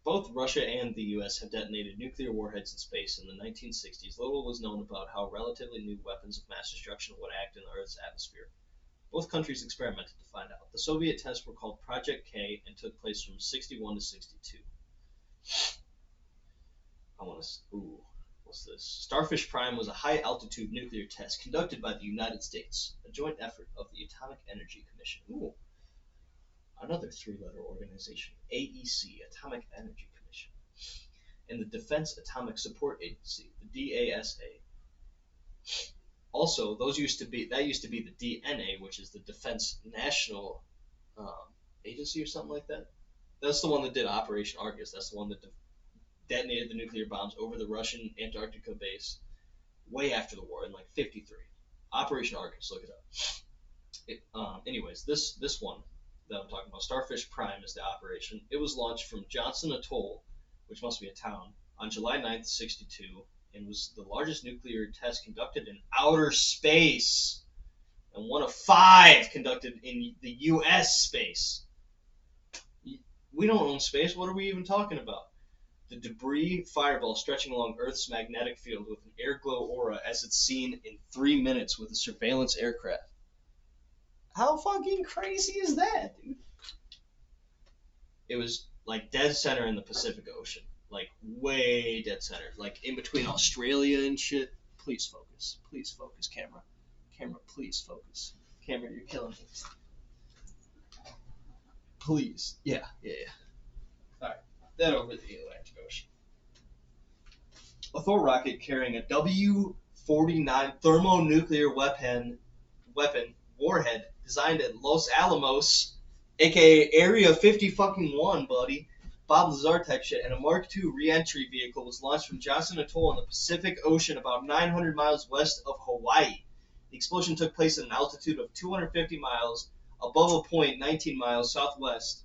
Both Russia and the U.S. have detonated nuclear warheads in space in the 1960s. Little was known about how relatively new weapons of mass destruction would act in the Earth's atmosphere. Both countries experimented to find out. The Soviet tests were called Project K and took place from 61 to 62. What's this? Starfish Prime was a high-altitude nuclear test conducted by the United States, a joint effort of the Atomic Energy Commission. Another 3-letter organization, AEC, Atomic Energy Commission, and the Defense Atomic Support Agency, the DASA. Also, that used to be the DNA, which is the Defense National Agency or something like that. That's the one that did Operation Argus. That's the one that detonated the nuclear bombs over the Russian Antarctica base way after the war in like 53. Operation Argus, look it up. Anyways, this one that I'm talking about, Starfish Prime, is the operation. It was launched from Johnson Atoll, which must be a town, on July 9th, 62, and was the largest nuclear test conducted in outer space, and one of 5 conducted in the U.S. space. We don't own space. What are we even talking about? The debris fireball stretching along Earth's magnetic field with an airglow aura as it's seen in 3 minutes with a surveillance aircraft. How fucking crazy is that, dude? It was like dead center in the Pacific Ocean. Like way dead center. Like in between Australia and shit. Please focus. Please focus, camera. Camera, please focus. Camera, you're killing me. Please. Yeah. Alright. Then over the Atlantic Ocean. A Thor rocket carrying a W-49 thermonuclear weapon warhead designed at Los Alamos, aka Area 50-1, buddy. Bob Lazar type shit, and a Mark II re-entry vehicle was launched from Johnson Atoll in the Pacific Ocean about 900 miles west of Hawaii. The explosion took place at an altitude of 250 miles above a point 19 miles southwest.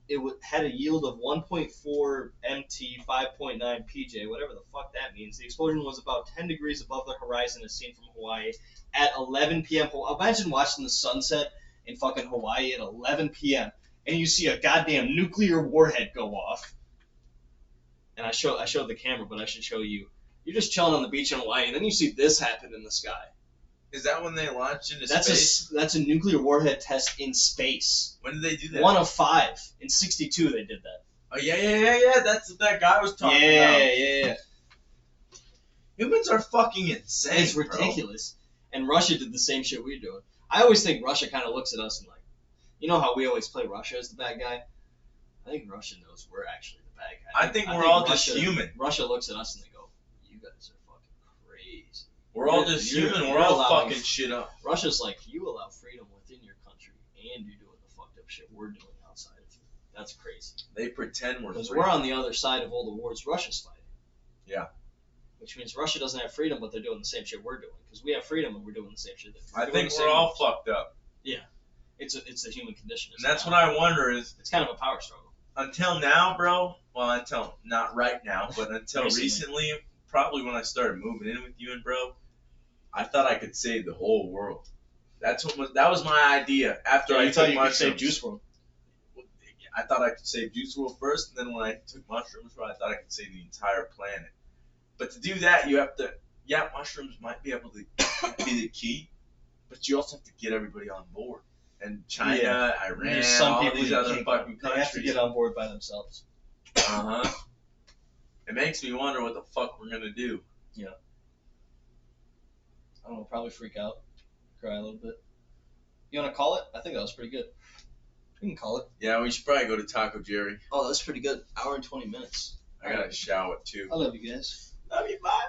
It had a yield of 1.4 MT, 5.9 PJ, whatever the fuck that means. The explosion was about 10 degrees above the horizon as seen from Hawaii at 11 p.m. Imagine watching the sunset in fucking Hawaii at 11 p.m. and you see a goddamn nuclear warhead go off. And I showed the camera, but I should show you. You're just chilling on the beach in Hawaii, and then you see this happen in the sky. Is that when they launched into space? That's a nuclear warhead test in space. When did they do that? 1 of 5. In 62 they did that. Oh, yeah. That's what that guy was talking about. Yeah. Humans are fucking insane, It's ridiculous. Bro. And Russia did the same shit we're doing. I always think Russia kind of looks at us and like, you know how we always play Russia as the bad guy? I think Russia knows we're actually the bad guy. I think we're all just human. Russia looks at us and they go, you guys are fucking crazy. We're all just human. We're all fucking shit up. Russia's like, you allow freedom within your country, and you're doing the fucked up shit we're doing outside of you. That's crazy. They pretend we're Because free. we're on the other side of all the wars Russia's fighting. Yeah. Which means Russia doesn't have freedom, but they're doing the same shit we're doing. Because we have freedom and we're doing the same shit. I think we're all fucked up. Yeah. It's a human condition. And that's what I wonder is. It's kind of a power struggle. Until now, bro. Well, until not right now, but until recently, probably when I started moving in with you and bro, I thought I could save the whole world. That was my idea after I took mushrooms. Save Juice WRLD. I thought I could save Juice WRLD first, and then when I took mushrooms, bro, I thought I could save the entire planet. But to do that, you have to. Yeah, mushrooms might be able to be the key, but you also have to get everybody on board. And China, Iran, all these other fucking countries. They have to get on board by themselves. It makes me wonder what the fuck we're gonna do. Yeah. I don't know, probably freak out, cry a little bit. You wanna call it? I think that was pretty good. We can call it. Yeah, we should probably go to Taco Jerry. Oh, that's pretty good. Hour and 20 minutes. I gotta shower too. I love you guys. Love you, bye.